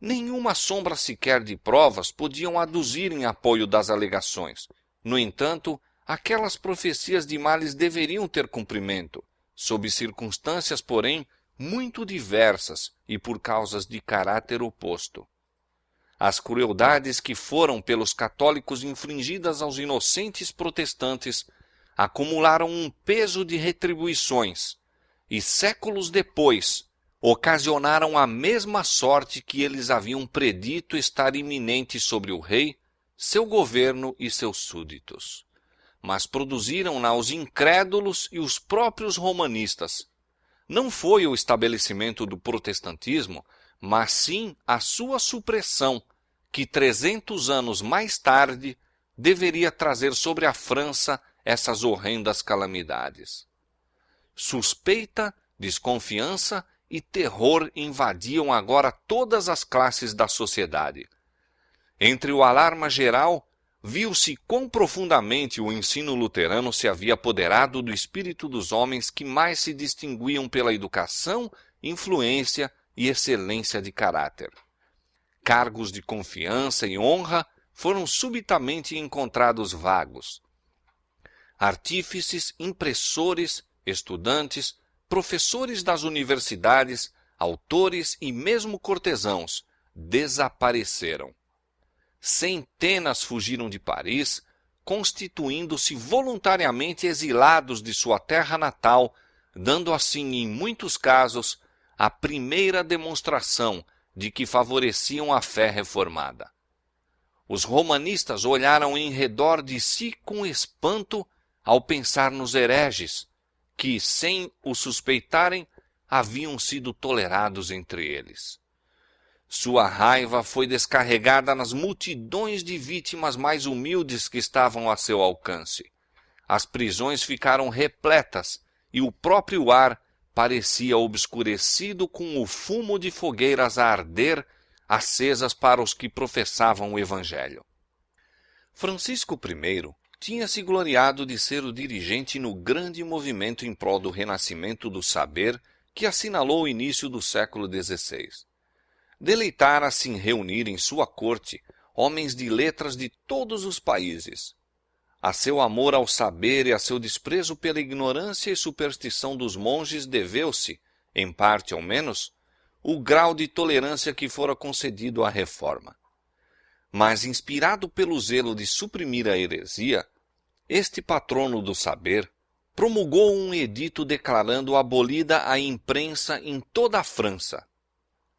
Nenhuma sombra sequer de provas podiam aduzir em apoio das alegações. No entanto, aquelas profecias de males deveriam ter cumprimento, sob circunstâncias, porém, muito diversas e por causas de caráter oposto. As crueldades que foram pelos católicos infligidas aos inocentes protestantes acumularam um peso de retribuições e, séculos depois, ocasionaram a mesma sorte que eles haviam predito estar iminente sobre o rei, seu governo e seus súditos. Mas produziram-na os incrédulos e os próprios romanistas. Não foi o estabelecimento do protestantismo, mas sim a sua supressão, que 300 anos mais tarde deveria trazer sobre a França essas horrendas calamidades. Suspeita, desconfiança e terror invadiam agora todas as classes da sociedade. Entre o alarma geral, viu-se quão profundamente o ensino luterano se havia apoderado do espírito dos homens que mais se distinguiam pela educação, influência e excelência de caráter. Cargos de confiança e honra foram subitamente encontrados vagos. Artífices, impressores, estudantes, professores das universidades, autores e mesmo cortesãos desapareceram. Centenas fugiram de Paris, constituindo-se voluntariamente exilados de sua terra natal, dando assim, em muitos casos, a primeira demonstração de que favoreciam a fé reformada. Os romanistas olharam em redor de si com espanto ao pensar nos hereges, que, sem o suspeitarem, haviam sido tolerados entre eles. Sua raiva foi descarregada nas multidões de vítimas mais humildes que estavam a seu alcance. As prisões ficaram repletas e o próprio ar parecia obscurecido com o fumo de fogueiras a arder acesas para os que professavam o Evangelho. Francisco I tinha se gloriado de ser o dirigente no grande movimento em prol do renascimento do saber que assinalou o início do século XVI. Deleitara-se em reunir em sua corte homens de letras de todos os países. A seu amor ao saber e a seu desprezo pela ignorância e superstição dos monges deveu-se, em parte ao menos, o grau de tolerância que fora concedido à reforma. Mas, inspirado pelo zelo de suprimir a heresia, este patrono do saber promulgou um edito declarando abolida a imprensa em toda a França.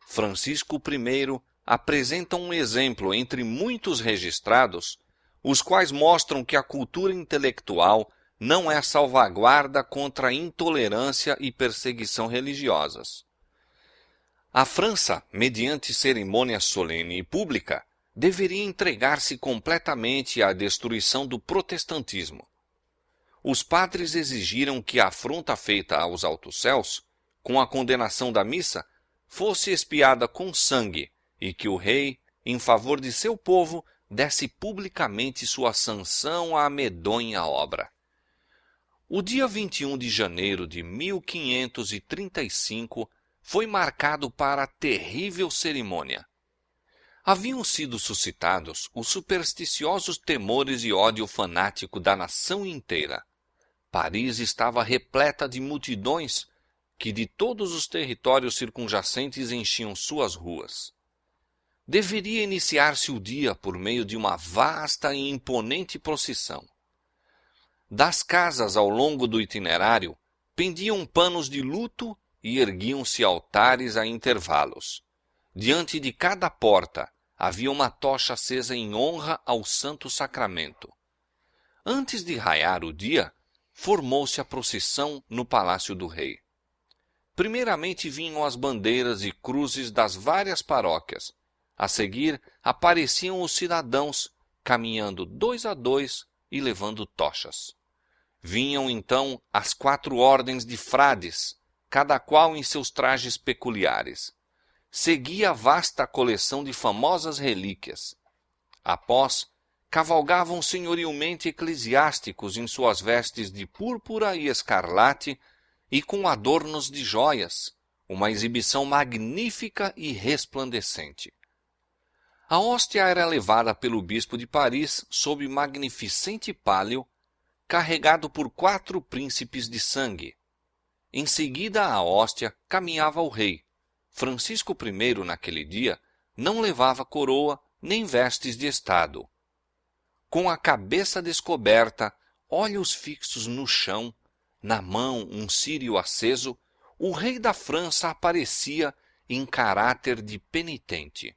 Francisco I apresenta um exemplo entre muitos registrados, os quais mostram que a cultura intelectual não é salvaguarda contra a intolerância e perseguição religiosas. A França, mediante cerimônia solene e pública, deveria entregar-se completamente à destruição do protestantismo. Os padres exigiram que a afronta feita aos altos céus, com a condenação da missa, fosse expiada com sangue e que o rei, em favor de seu povo, desse publicamente sua sanção à medonha obra. O dia 21 de janeiro de 1535 foi marcado para a terrível cerimônia. Haviam sido suscitados os supersticiosos temores e ódio fanático da nação inteira. Paris estava repleta de multidões que de todos os territórios circunjacentes enchiam suas ruas. Deveria iniciar-se o dia por meio de uma vasta e imponente procissão. Das casas ao longo do itinerário pendiam panos de luto e erguiam-se altares a intervalos. Diante de cada porta havia uma tocha acesa em honra ao Santo Sacramento. Antes de raiar o dia, formou-se a procissão no Palácio do Rei. Primeiramente vinham as bandeiras e cruzes das várias paróquias. A seguir, apareciam os cidadãos, caminhando 2 a 2 e levando tochas. Vinham, então, as 4 ordens de frades, cada qual em seus trajes peculiares. Seguia a vasta coleção de famosas relíquias. Após, cavalgavam senhorilmente eclesiásticos em suas vestes de púrpura e escarlate e com adornos de joias, uma exibição magnífica e resplandecente. A hóstia era levada pelo bispo de Paris sob magnificente pálio, carregado por 4 príncipes de sangue. Em seguida à hóstia caminhava o rei. Francisco I, naquele dia, não levava coroa nem vestes de estado. Com a cabeça descoberta, olhos fixos no chão, na mão um círio aceso, o rei da França aparecia em caráter de penitente.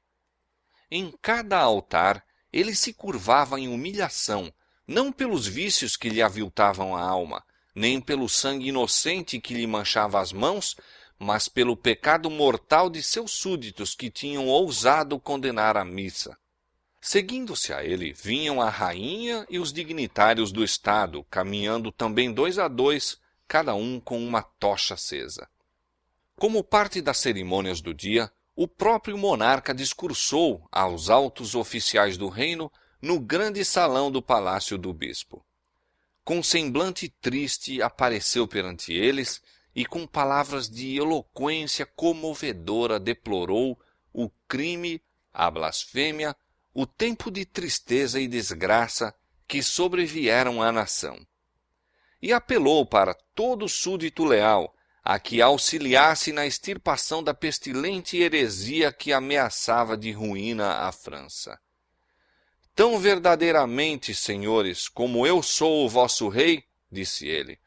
Em cada altar, ele se curvava em humilhação, não pelos vícios que lhe aviltavam a alma, nem pelo sangue inocente que lhe manchava as mãos, mas pelo pecado mortal de seus súditos que tinham ousado condenar a missa. Seguindo-se a ele, vinham a rainha e os dignitários do Estado, caminhando também 2 a 2, cada um com uma tocha acesa. Como parte das cerimônias do dia, o próprio monarca discursou aos altos oficiais do reino no grande salão do palácio do bispo. Com semblante triste apareceu perante eles e com palavras de eloquência comovedora deplorou o crime, a blasfêmia, o tempo de tristeza e desgraça que sobrevieram à nação. E apelou para todo súdito leal a que auxiliasse na extirpação da pestilente heresia que ameaçava de ruína a França. Tão verdadeiramente, senhores, como eu sou o vosso rei, disse ele,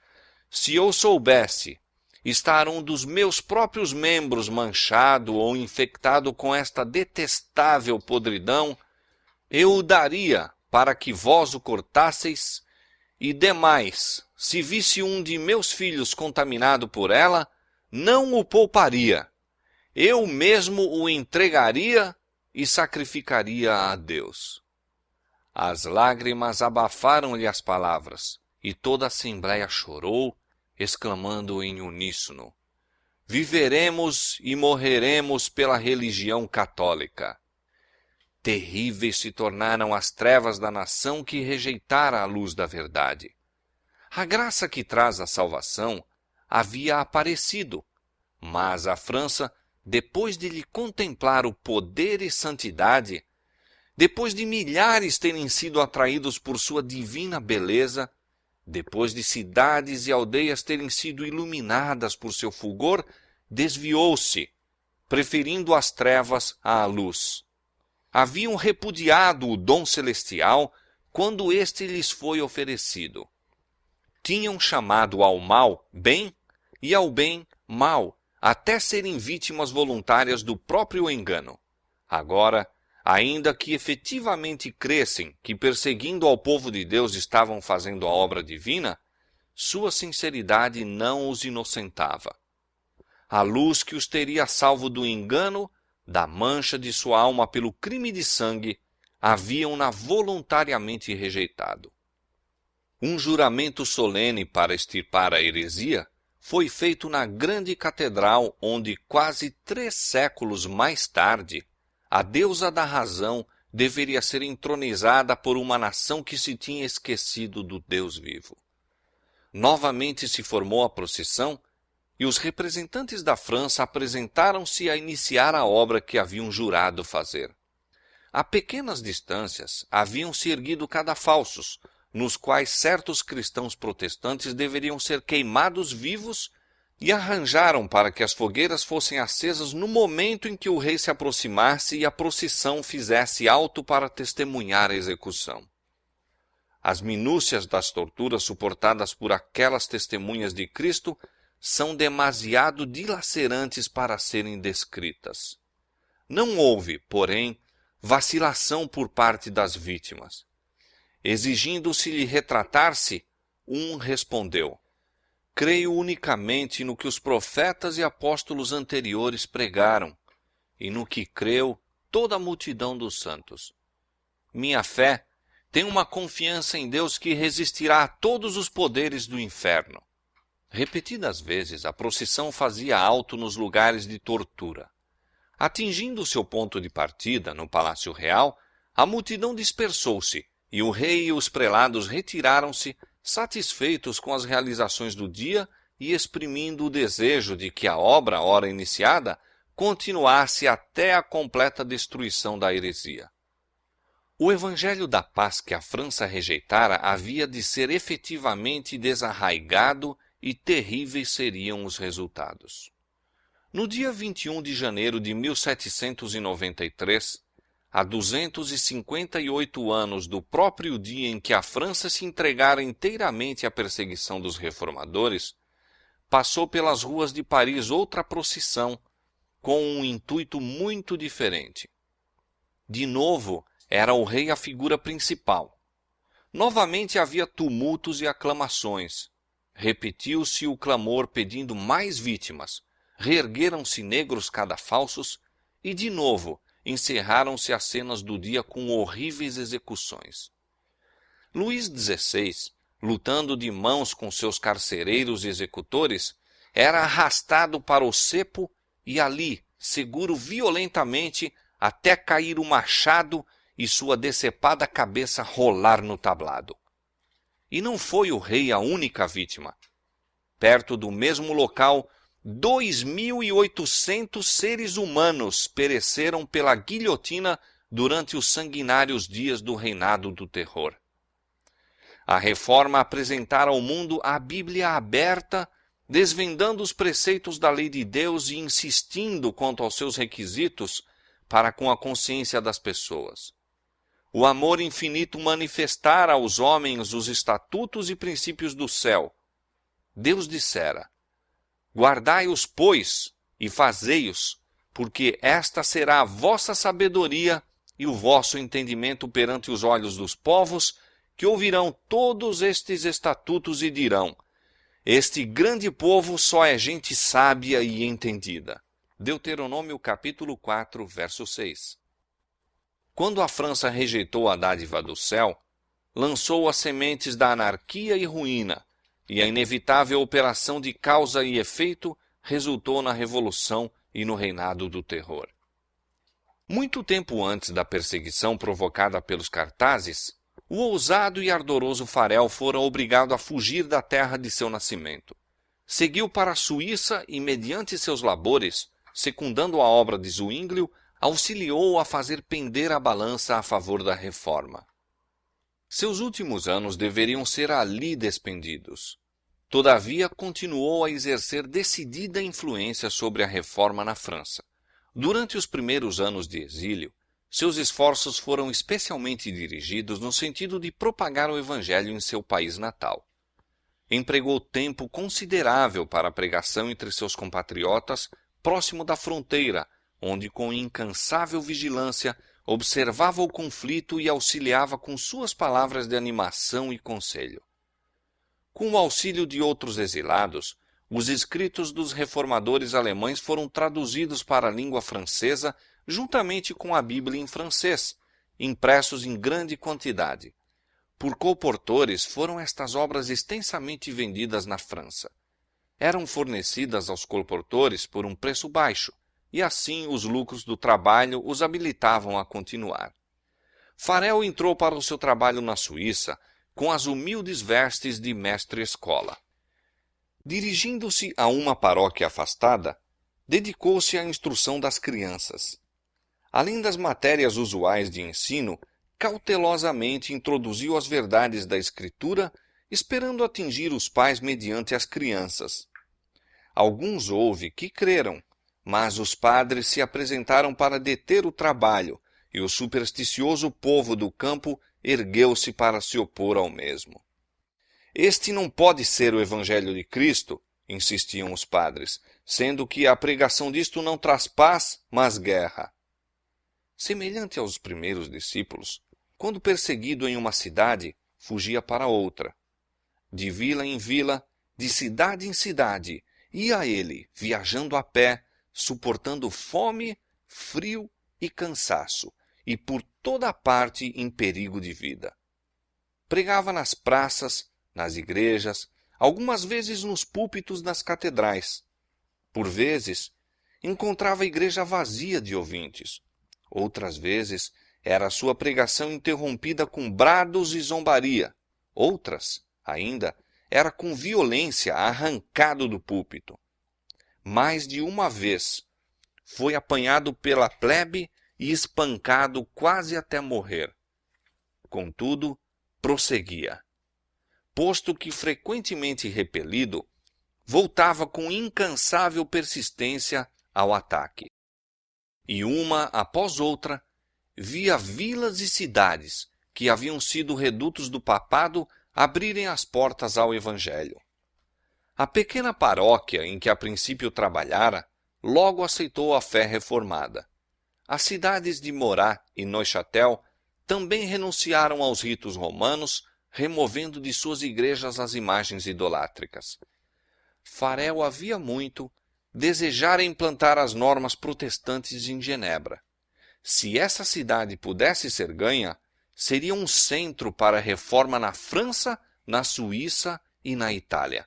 se eu soubesse estar um dos meus próprios membros manchado ou infectado com esta detestável podridão, eu o daria para que vós o cortasseis, e demais, se visse um de meus filhos contaminado por ela, não o pouparia. Eu mesmo o entregaria e sacrificaria a Deus. As lágrimas abafaram-lhe as palavras, e toda a assembleia chorou, exclamando em uníssono: Viveremos e morreremos pela religião católica. Terríveis se tornaram as trevas da nação que rejeitara a luz da verdade. A graça que traz a salvação havia aparecido, mas a França, depois de lhe contemplar o poder e santidade, depois de milhares terem sido atraídos por sua divina beleza, depois de cidades e aldeias terem sido iluminadas por seu fulgor, desviou-se, preferindo as trevas à luz. Haviam repudiado o dom celestial quando este lhes foi oferecido. Tinham chamado ao mal bem e ao bem mal, até serem vítimas voluntárias do próprio engano. Agora, ainda que efetivamente crescem que perseguindo ao povo de Deus estavam fazendo a obra divina, sua sinceridade não os inocentava. A luz que os teria salvo do engano, da mancha de sua alma pelo crime de sangue, haviam-na voluntariamente rejeitado. Um juramento solene para extirpar a heresia foi feito na grande catedral onde, quase 3 séculos mais tarde, a deusa da razão deveria ser entronizada por uma nação que se tinha esquecido do Deus vivo. Novamente se formou a procissão e os representantes da França apresentaram-se a iniciar a obra que haviam jurado fazer. A pequenas distâncias haviam-se erguido cadafalsos, nos quais certos cristãos protestantes deveriam ser queimados vivos, e arranjaram para que as fogueiras fossem acesas no momento em que o rei se aproximasse e a procissão fizesse alto para testemunhar a execução. As minúcias das torturas suportadas por aquelas testemunhas de Cristo são demasiado dilacerantes para serem descritas. Não houve, porém, vacilação por parte das vítimas. Exigindo-se-lhe retratar-se, um respondeu: creio unicamente no que os profetas e apóstolos anteriores pregaram, e no que creu toda a multidão dos santos. Minha fé tem uma confiança em Deus que resistirá a todos os poderes do inferno. Repetidas vezes, a procissão fazia alto nos lugares de tortura. Atingindo seu ponto de partida, no Palácio Real, a multidão dispersou-se, e o rei e os prelados retiraram-se, satisfeitos com as realizações do dia e exprimindo o desejo de que a obra, ora iniciada, continuasse até a completa destruição da heresia. O evangelho da paz que a França rejeitara havia de ser efetivamente desarraigado e terríveis seriam os resultados. No dia 21 de janeiro de 1793, a 258 anos do próprio dia em que a França se entregara inteiramente à perseguição dos reformadores, passou pelas ruas de Paris outra procissão, com um intuito muito diferente. De novo, era o rei a figura principal. Novamente havia tumultos e aclamações. Repetiu-se o clamor pedindo mais vítimas, reergueram-se negros cadafalsos e, de novo, encerraram-se as cenas do dia com horríveis execuções. Luís XVI, lutando de mãos com seus carcereiros e executores, era arrastado para o cepo e ali, seguro violentamente, até cair o machado e sua decepada cabeça rolar no tablado. E não foi o rei a única vítima. Perto do mesmo local, 2.800 seres humanos pereceram pela guilhotina durante os sanguinários dias do reinado do terror. A reforma apresentara ao mundo a Bíblia aberta, desvendando os preceitos da lei de Deus e insistindo quanto aos seus requisitos para com a consciência das pessoas. O amor infinito manifestara aos homens os estatutos e princípios do céu. Deus dissera: guardai-os, pois, e fazei-os, porque esta será a vossa sabedoria e o vosso entendimento perante os olhos dos povos, que ouvirão todos estes estatutos e dirão: este grande povo só é gente sábia e entendida. Deuteronômio capítulo 4, verso 6. Quando a França rejeitou a dádiva do céu, lançou as sementes da anarquia e ruína, e a inevitável operação de causa e efeito resultou na Revolução e no reinado do terror. Muito tempo antes da perseguição provocada pelos cartazes, o ousado e ardoroso Farel fora obrigado a fugir da terra de seu nascimento. Seguiu para a Suíça e, mediante seus labores, secundando a obra de Zwinglio, auxiliou a fazer pender a balança a favor da reforma. Seus últimos anos deveriam ser ali despendidos. Todavia, continuou a exercer decidida influência sobre a reforma na França. Durante os primeiros anos de exílio, seus esforços foram especialmente dirigidos no sentido de propagar o Evangelho em seu país natal. Empregou tempo considerável para a pregação entre seus compatriotas próximo da fronteira, onde com incansável vigilância observava o conflito e auxiliava com suas palavras de animação e conselho. Com o auxílio de outros exilados, os escritos dos reformadores alemães foram traduzidos para a língua francesa juntamente com a Bíblia em francês, impressos em grande quantidade. Por colportores foram estas obras extensamente vendidas na França. Eram fornecidas aos colportores por um preço baixo, e assim os lucros do trabalho os habilitavam a continuar. Farel entrou para o seu trabalho na Suíça com as humildes vestes de mestre-escola. Dirigindo-se a uma paróquia afastada, dedicou-se à instrução das crianças. Além das matérias usuais de ensino, cautelosamente introduziu as verdades da Escritura, esperando atingir os pais mediante as crianças. Alguns houve que creram, mas os padres se apresentaram para deter o trabalho, e o supersticioso povo do campo ergueu-se para se opor ao mesmo. Este não pode ser o Evangelho de Cristo, insistiam os padres, sendo que a pregação disto não traz paz, mas guerra. Semelhante aos primeiros discípulos, quando perseguido em uma cidade, fugia para outra. De vila em vila, de cidade em cidade, ia ele, viajando a pé, suportando fome, frio e cansaço, e por toda parte em perigo de vida. Pregava nas praças, nas igrejas, algumas vezes nos púlpitos das catedrais. Por vezes, encontrava a igreja vazia de ouvintes. Outras vezes, era a sua pregação interrompida com brados e zombaria. Outras, ainda, era com violência arrancado do púlpito. Mais de uma vez foi apanhado pela plebe e espancado quase até morrer. Contudo, prosseguia. Posto que frequentemente repelido, voltava com incansável persistência ao ataque. E uma após outra, via vilas e cidades que haviam sido redutos do papado abrirem as portas ao Evangelho. A pequena paróquia em que a princípio trabalhara logo aceitou a fé reformada. As cidades de Morat e Neuchâtel também renunciaram aos ritos romanos, removendo de suas igrejas as imagens idolátricas. Farel havia muito desejara implantar as normas protestantes em Genebra. Se essa cidade pudesse ser ganha, seria um centro para a reforma na França, na Suíça e na Itália.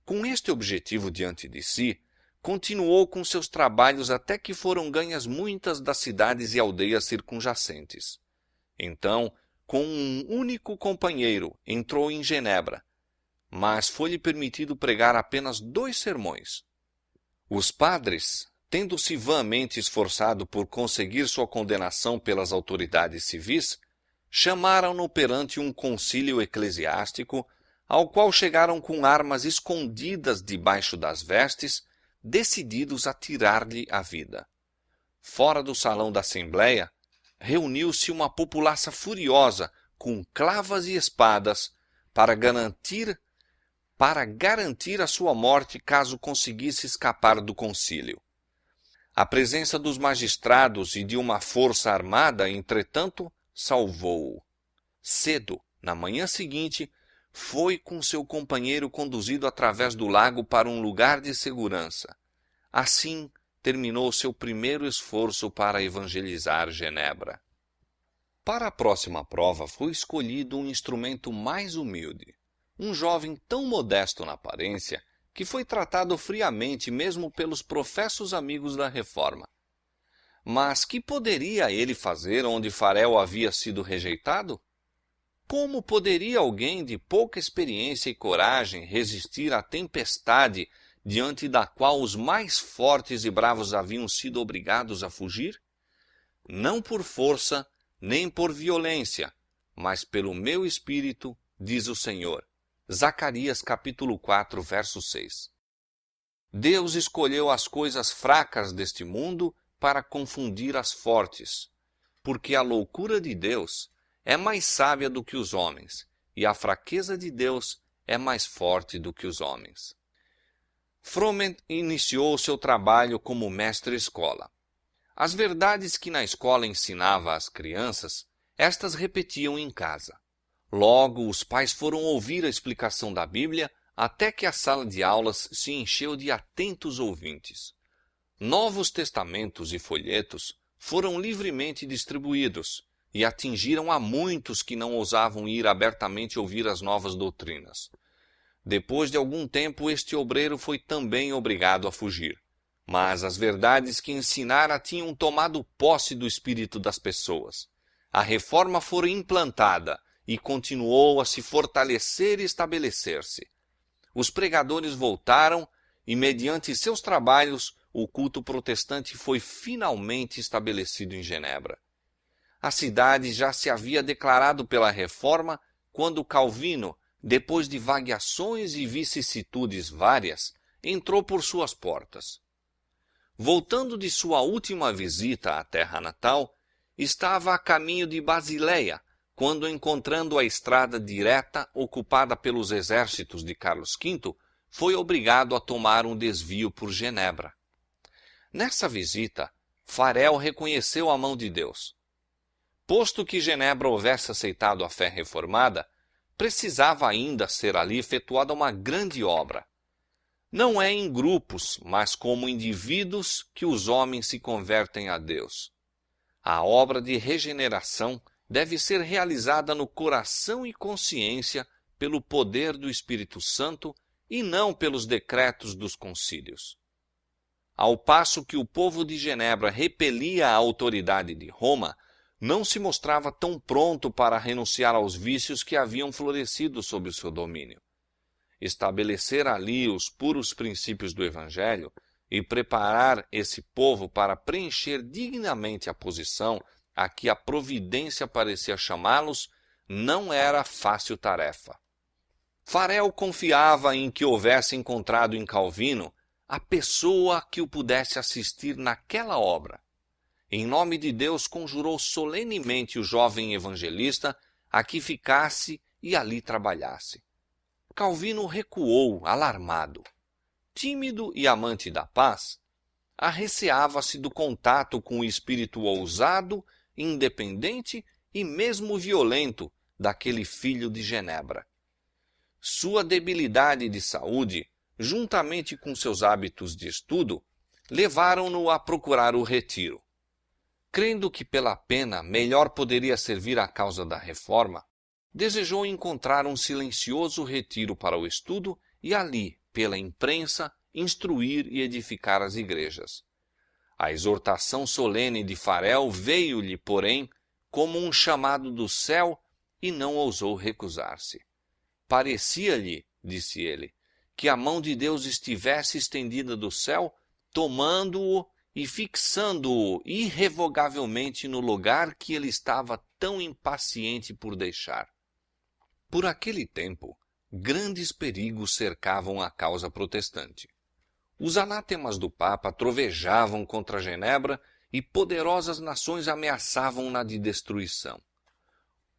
Com este objetivo diante de si, continuou com seus trabalhos até que foram ganhas muitas das cidades e aldeias circunjacentes. Então, com um único companheiro, entrou em Genebra, mas foi-lhe permitido pregar apenas 2 sermões. Os padres, tendo-se vãmente esforçado por conseguir sua condenação pelas autoridades civis, chamaram-no perante um concílio eclesiástico, ao qual chegaram com armas escondidas debaixo das vestes, decididos a tirar-lhe a vida. Fora do salão da Assembleia, reuniu-se uma populaça furiosa, com clavas e espadas, para garantir a sua morte caso conseguisse escapar do concílio. A presença dos magistrados e de uma força armada, entretanto, salvou-o. Cedo, na manhã seguinte, foi com seu companheiro conduzido através do lago para um lugar de segurança. Assim, terminou seu primeiro esforço para evangelizar Genebra. Para a próxima prova foi escolhido um instrumento mais humilde. Um jovem tão modesto na aparência que foi tratado friamente mesmo pelos professos amigos da Reforma. Mas que poderia ele fazer onde Farel havia sido rejeitado? Como poderia alguém de pouca experiência e coragem resistir à tempestade diante da qual os mais fortes e bravos haviam sido obrigados a fugir? Não por força, nem por violência, mas pelo meu espírito, diz o Senhor. Zacarias capítulo 4, verso 6. Deus escolheu as coisas fracas deste mundo para confundir as fortes, porque a loucura de Deus é mais sábia do que os homens, e a fraqueza de Deus é mais forte do que os homens. Froment iniciou seu trabalho como mestre-escola. As verdades que na escola ensinava às crianças, estas repetiam em casa. Logo, os pais foram ouvir a explicação da Bíblia até que a sala de aulas se encheu de atentos ouvintes. Novos testamentos e folhetos foram livremente distribuídos e atingiram a muitos que não ousavam ir abertamente ouvir as novas doutrinas. Depois de algum tempo, este obreiro foi também obrigado a fugir. Mas as verdades que ensinara tinham tomado posse do espírito das pessoas. A reforma fora implantada e continuou a se fortalecer e estabelecer-se. Os pregadores voltaram e, mediante seus trabalhos, o culto protestante foi finalmente estabelecido em Genebra. A cidade já se havia declarado pela reforma quando Calvino, depois de vagueações e vicissitudes várias, entrou por suas portas. Voltando de sua última visita à terra natal, estava a caminho de Basileia, quando, encontrando a estrada direta ocupada pelos exércitos de Carlos V, foi obrigado a tomar um desvio por Genebra. Nessa visita, Farel reconheceu a mão de Deus. Posto que Genebra houvesse aceitado a fé reformada, precisava ainda ser ali efetuada uma grande obra. Não é em grupos, mas como indivíduos que os homens se convertem a Deus. A obra de regeneração deve ser realizada no coração e consciência pelo poder do Espírito Santo e não pelos decretos dos concílios. Ao passo que o povo de Genebra repelia a autoridade de Roma, não se mostrava tão pronto para renunciar aos vícios que haviam florescido sob o seu domínio. Estabelecer ali os puros princípios do Evangelho e preparar esse povo para preencher dignamente a posição a que a providência parecia chamá-los não era fácil tarefa. Farel confiava em que houvesse encontrado em Calvino a pessoa que o pudesse assistir naquela obra. Em nome de Deus, conjurou solenemente o jovem evangelista a que ficasse e ali trabalhasse. Calvino recuou, alarmado. Tímido e amante da paz, arreceava-se do contato com o espírito ousado, independente e mesmo violento daquele filho de Genebra. Sua debilidade de saúde, juntamente com seus hábitos de estudo, levaram-no a procurar o retiro. Crendo que pela pena melhor poderia servir à causa da reforma, desejou encontrar um silencioso retiro para o estudo e ali, pela imprensa, instruir e edificar as igrejas. A exortação solene de Farel veio-lhe, porém, como um chamado do céu e não ousou recusar-se. Parecia-lhe, disse ele, que a mão de Deus estivesse estendida do céu, tomando-o e fixando-o irrevogavelmente no lugar que ele estava tão impaciente por deixar. Por aquele tempo, grandes perigos cercavam a causa protestante. Os anátemas do Papa trovejavam contra Genebra e poderosas nações ameaçavam-na de destruição.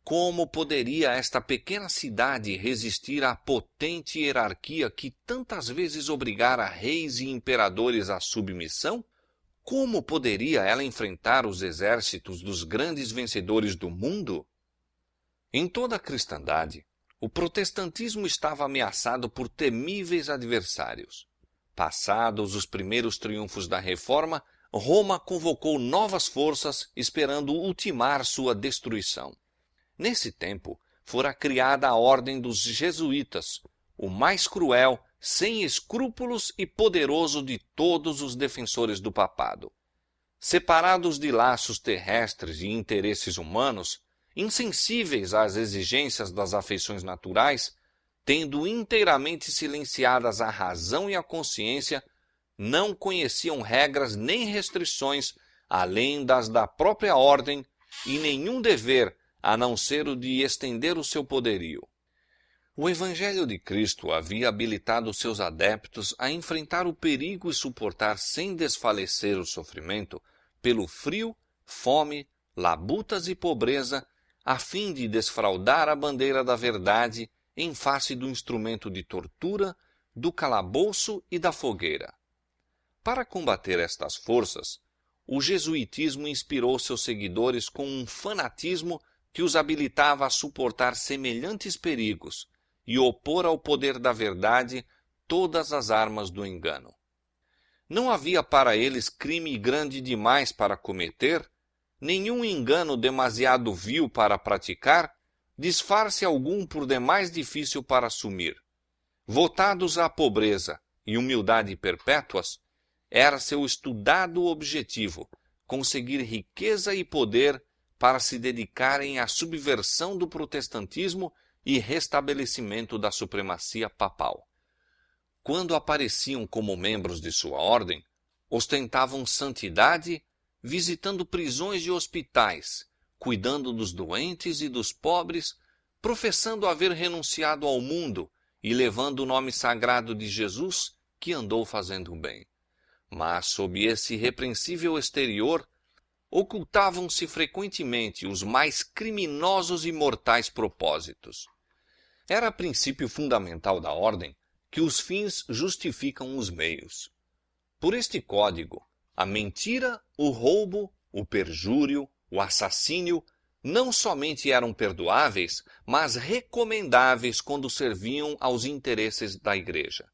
Como poderia esta pequena cidade resistir à potente hierarquia que tantas vezes obrigara reis e imperadores à submissão? Como poderia ela enfrentar os exércitos dos grandes vencedores do mundo? Em toda a cristandade, o protestantismo estava ameaçado por temíveis adversários. Passados os primeiros triunfos da Reforma, Roma convocou novas forças esperando ultimar sua destruição. Nesse tempo, fora criada a Ordem dos Jesuítas, o mais cruel, sem escrúpulos e poderoso de todos os defensores do papado. Separados de laços terrestres e interesses humanos, insensíveis às exigências das afeições naturais, tendo inteiramente silenciadas a razão e a consciência, não conheciam regras nem restrições além das da própria ordem e nenhum dever a não ser o de estender o seu poderio. O Evangelho de Cristo havia habilitado seus adeptos a enfrentar o perigo e suportar sem desfalecer o sofrimento pelo frio, fome, labutas e pobreza, a fim de desfraldar a bandeira da verdade em face do instrumento de tortura, do calabouço e da fogueira. Para combater estas forças, o jesuitismo inspirou seus seguidores com um fanatismo que os habilitava a suportar semelhantes perigos e opor ao poder da verdade todas as armas do engano. Não havia para eles crime grande demais para cometer, nenhum engano demasiado vil para praticar, disfarce algum por demais difícil para assumir. Votados à pobreza e humildade perpétuas, era seu estudado objetivo conseguir riqueza e poder para se dedicarem à subversão do protestantismo e restabelecimento da supremacia papal. Quando apareciam como membros de sua ordem, ostentavam santidade, visitando prisões e hospitais, cuidando dos doentes e dos pobres, professando haver renunciado ao mundo e levando o nome sagrado de Jesus, que andou fazendo o bem. Mas, sob esse irrepreensível exterior, ocultavam-se frequentemente os mais criminosos e mortais propósitos. Era princípio fundamental da ordem que os fins justificam os meios. Por este código, a mentira, o roubo, o perjúrio, o assassínio não somente eram perdoáveis, mas recomendáveis quando serviam aos interesses da Igreja.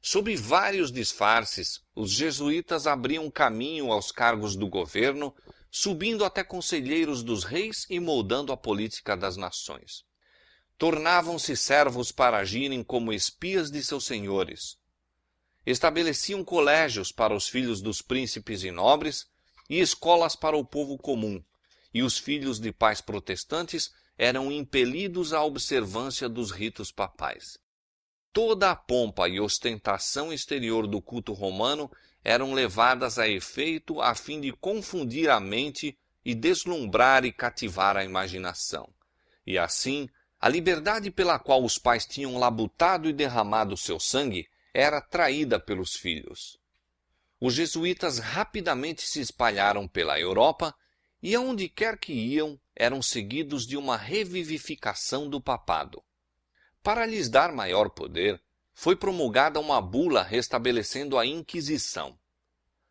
Sob vários disfarces, os jesuítas abriam caminho aos cargos do governo, subindo até conselheiros dos reis e moldando a política das nações. Tornavam-se servos para agirem como espias de seus senhores. Estabeleciam colégios para os filhos dos príncipes e nobres e escolas para o povo comum, e os filhos de pais protestantes eram impelidos à observância dos ritos papais. Toda a pompa e ostentação exterior do culto romano eram levadas a efeito a fim de confundir a mente e deslumbrar e cativar a imaginação. E assim, a liberdade pela qual os pais tinham labutado e derramado seu sangue era traída pelos filhos. Os jesuítas rapidamente se espalharam pela Europa e, aonde quer que iam, eram seguidos de uma revivificação do papado. Para lhes dar maior poder, foi promulgada uma bula restabelecendo a Inquisição.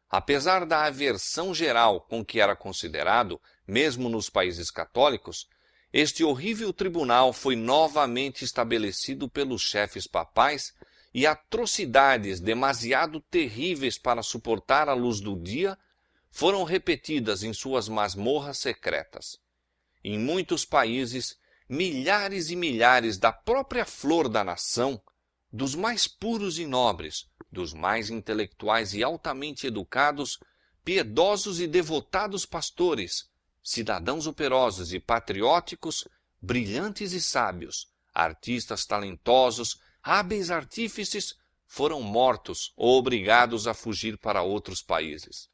Apesar da aversão geral com que era considerado, mesmo nos países católicos, este horrível tribunal foi novamente estabelecido pelos chefes papais e atrocidades demasiado terríveis para suportar a luz do dia foram repetidas em suas masmorras secretas. Em muitos países, milhares e milhares da própria flor da nação, dos mais puros e nobres, dos mais intelectuais e altamente educados, piedosos e devotados pastores, cidadãos operosos e patrióticos, brilhantes e sábios, artistas talentosos, hábeis artífices, foram mortos ou obrigados a fugir para outros países.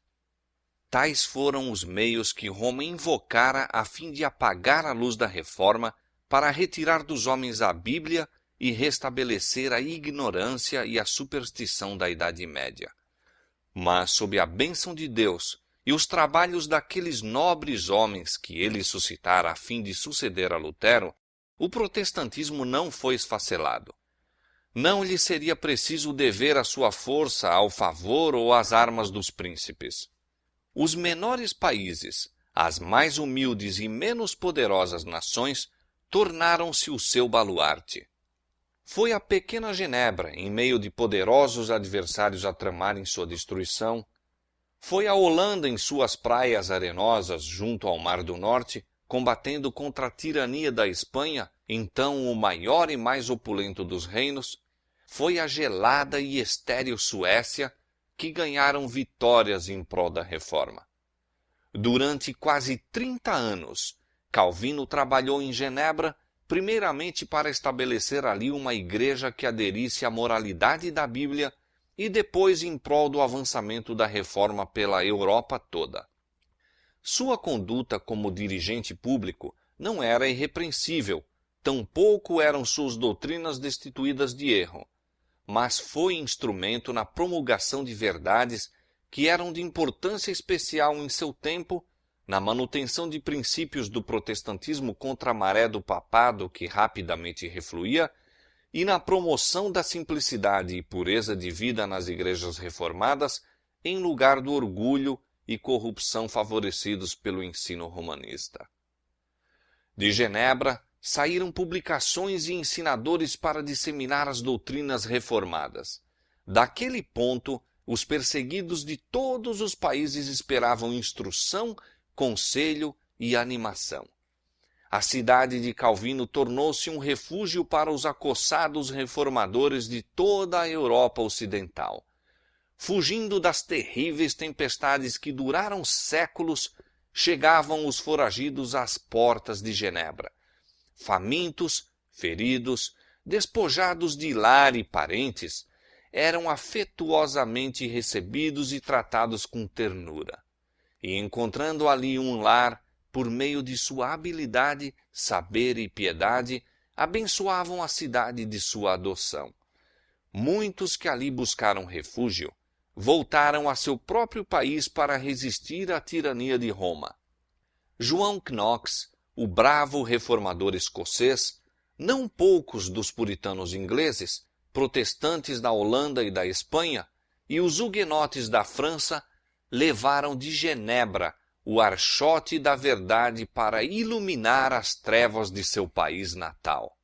Tais foram os meios que Roma invocara a fim de apagar a luz da reforma para retirar dos homens a Bíblia e restabelecer a ignorância e a superstição da Idade Média. Mas, sob a bênção de Deus e os trabalhos daqueles nobres homens que ele suscitara a fim de suceder a Lutero, o protestantismo não foi esfacelado. Não lhe seria preciso dever a sua força ao favor ou às armas dos príncipes. Os menores países, as mais humildes e menos poderosas nações, tornaram-se o seu baluarte. Foi a pequena Genebra, em meio de poderosos adversários a tramarem sua destruição. Foi a Holanda em suas praias arenosas junto ao Mar do Norte, combatendo contra a tirania da Espanha, então o maior e mais opulento dos reinos. foi a gelada e estéril Suécia que ganharam vitórias em prol da reforma. Durante quase 30 anos, Calvino trabalhou em Genebra, primeiramente para estabelecer ali uma igreja que aderisse à moralidade da Bíblia e depois em prol do avançamento da reforma pela Europa toda. Sua conduta como dirigente público não era irrepreensível, tampouco eram suas doutrinas destituídas de erro, mas foi instrumento na promulgação de verdades que eram de importância especial em seu tempo, na manutenção de princípios do protestantismo contra a maré do papado que rapidamente refluía, e na promoção da simplicidade e pureza de vida nas igrejas reformadas, em lugar do orgulho e corrupção favorecidos pelo ensino romanista. De Genebra saíram publicações e ensinadores para disseminar as doutrinas reformadas. Daquele ponto, os perseguidos de todos os países esperavam instrução, conselho e animação. A cidade de Calvino tornou-se um refúgio para os acossados reformadores de toda a Europa Ocidental. Fugindo das terríveis tempestades que duraram séculos, chegavam os foragidos às portas de Genebra. Famintos, feridos, despojados de lar e parentes, eram afetuosamente recebidos e tratados com ternura. E encontrando ali um lar, por meio de sua habilidade, saber e piedade, abençoavam a cidade de sua adoção. Muitos que ali buscaram refúgio, voltaram a seu próprio país para resistir à tirania de Roma. João Knox, o bravo reformador escocês, não poucos dos puritanos ingleses, protestantes da Holanda e da Espanha, e os huguenotes da França, levaram de Genebra o archote da verdade para iluminar as trevas de seu país natal.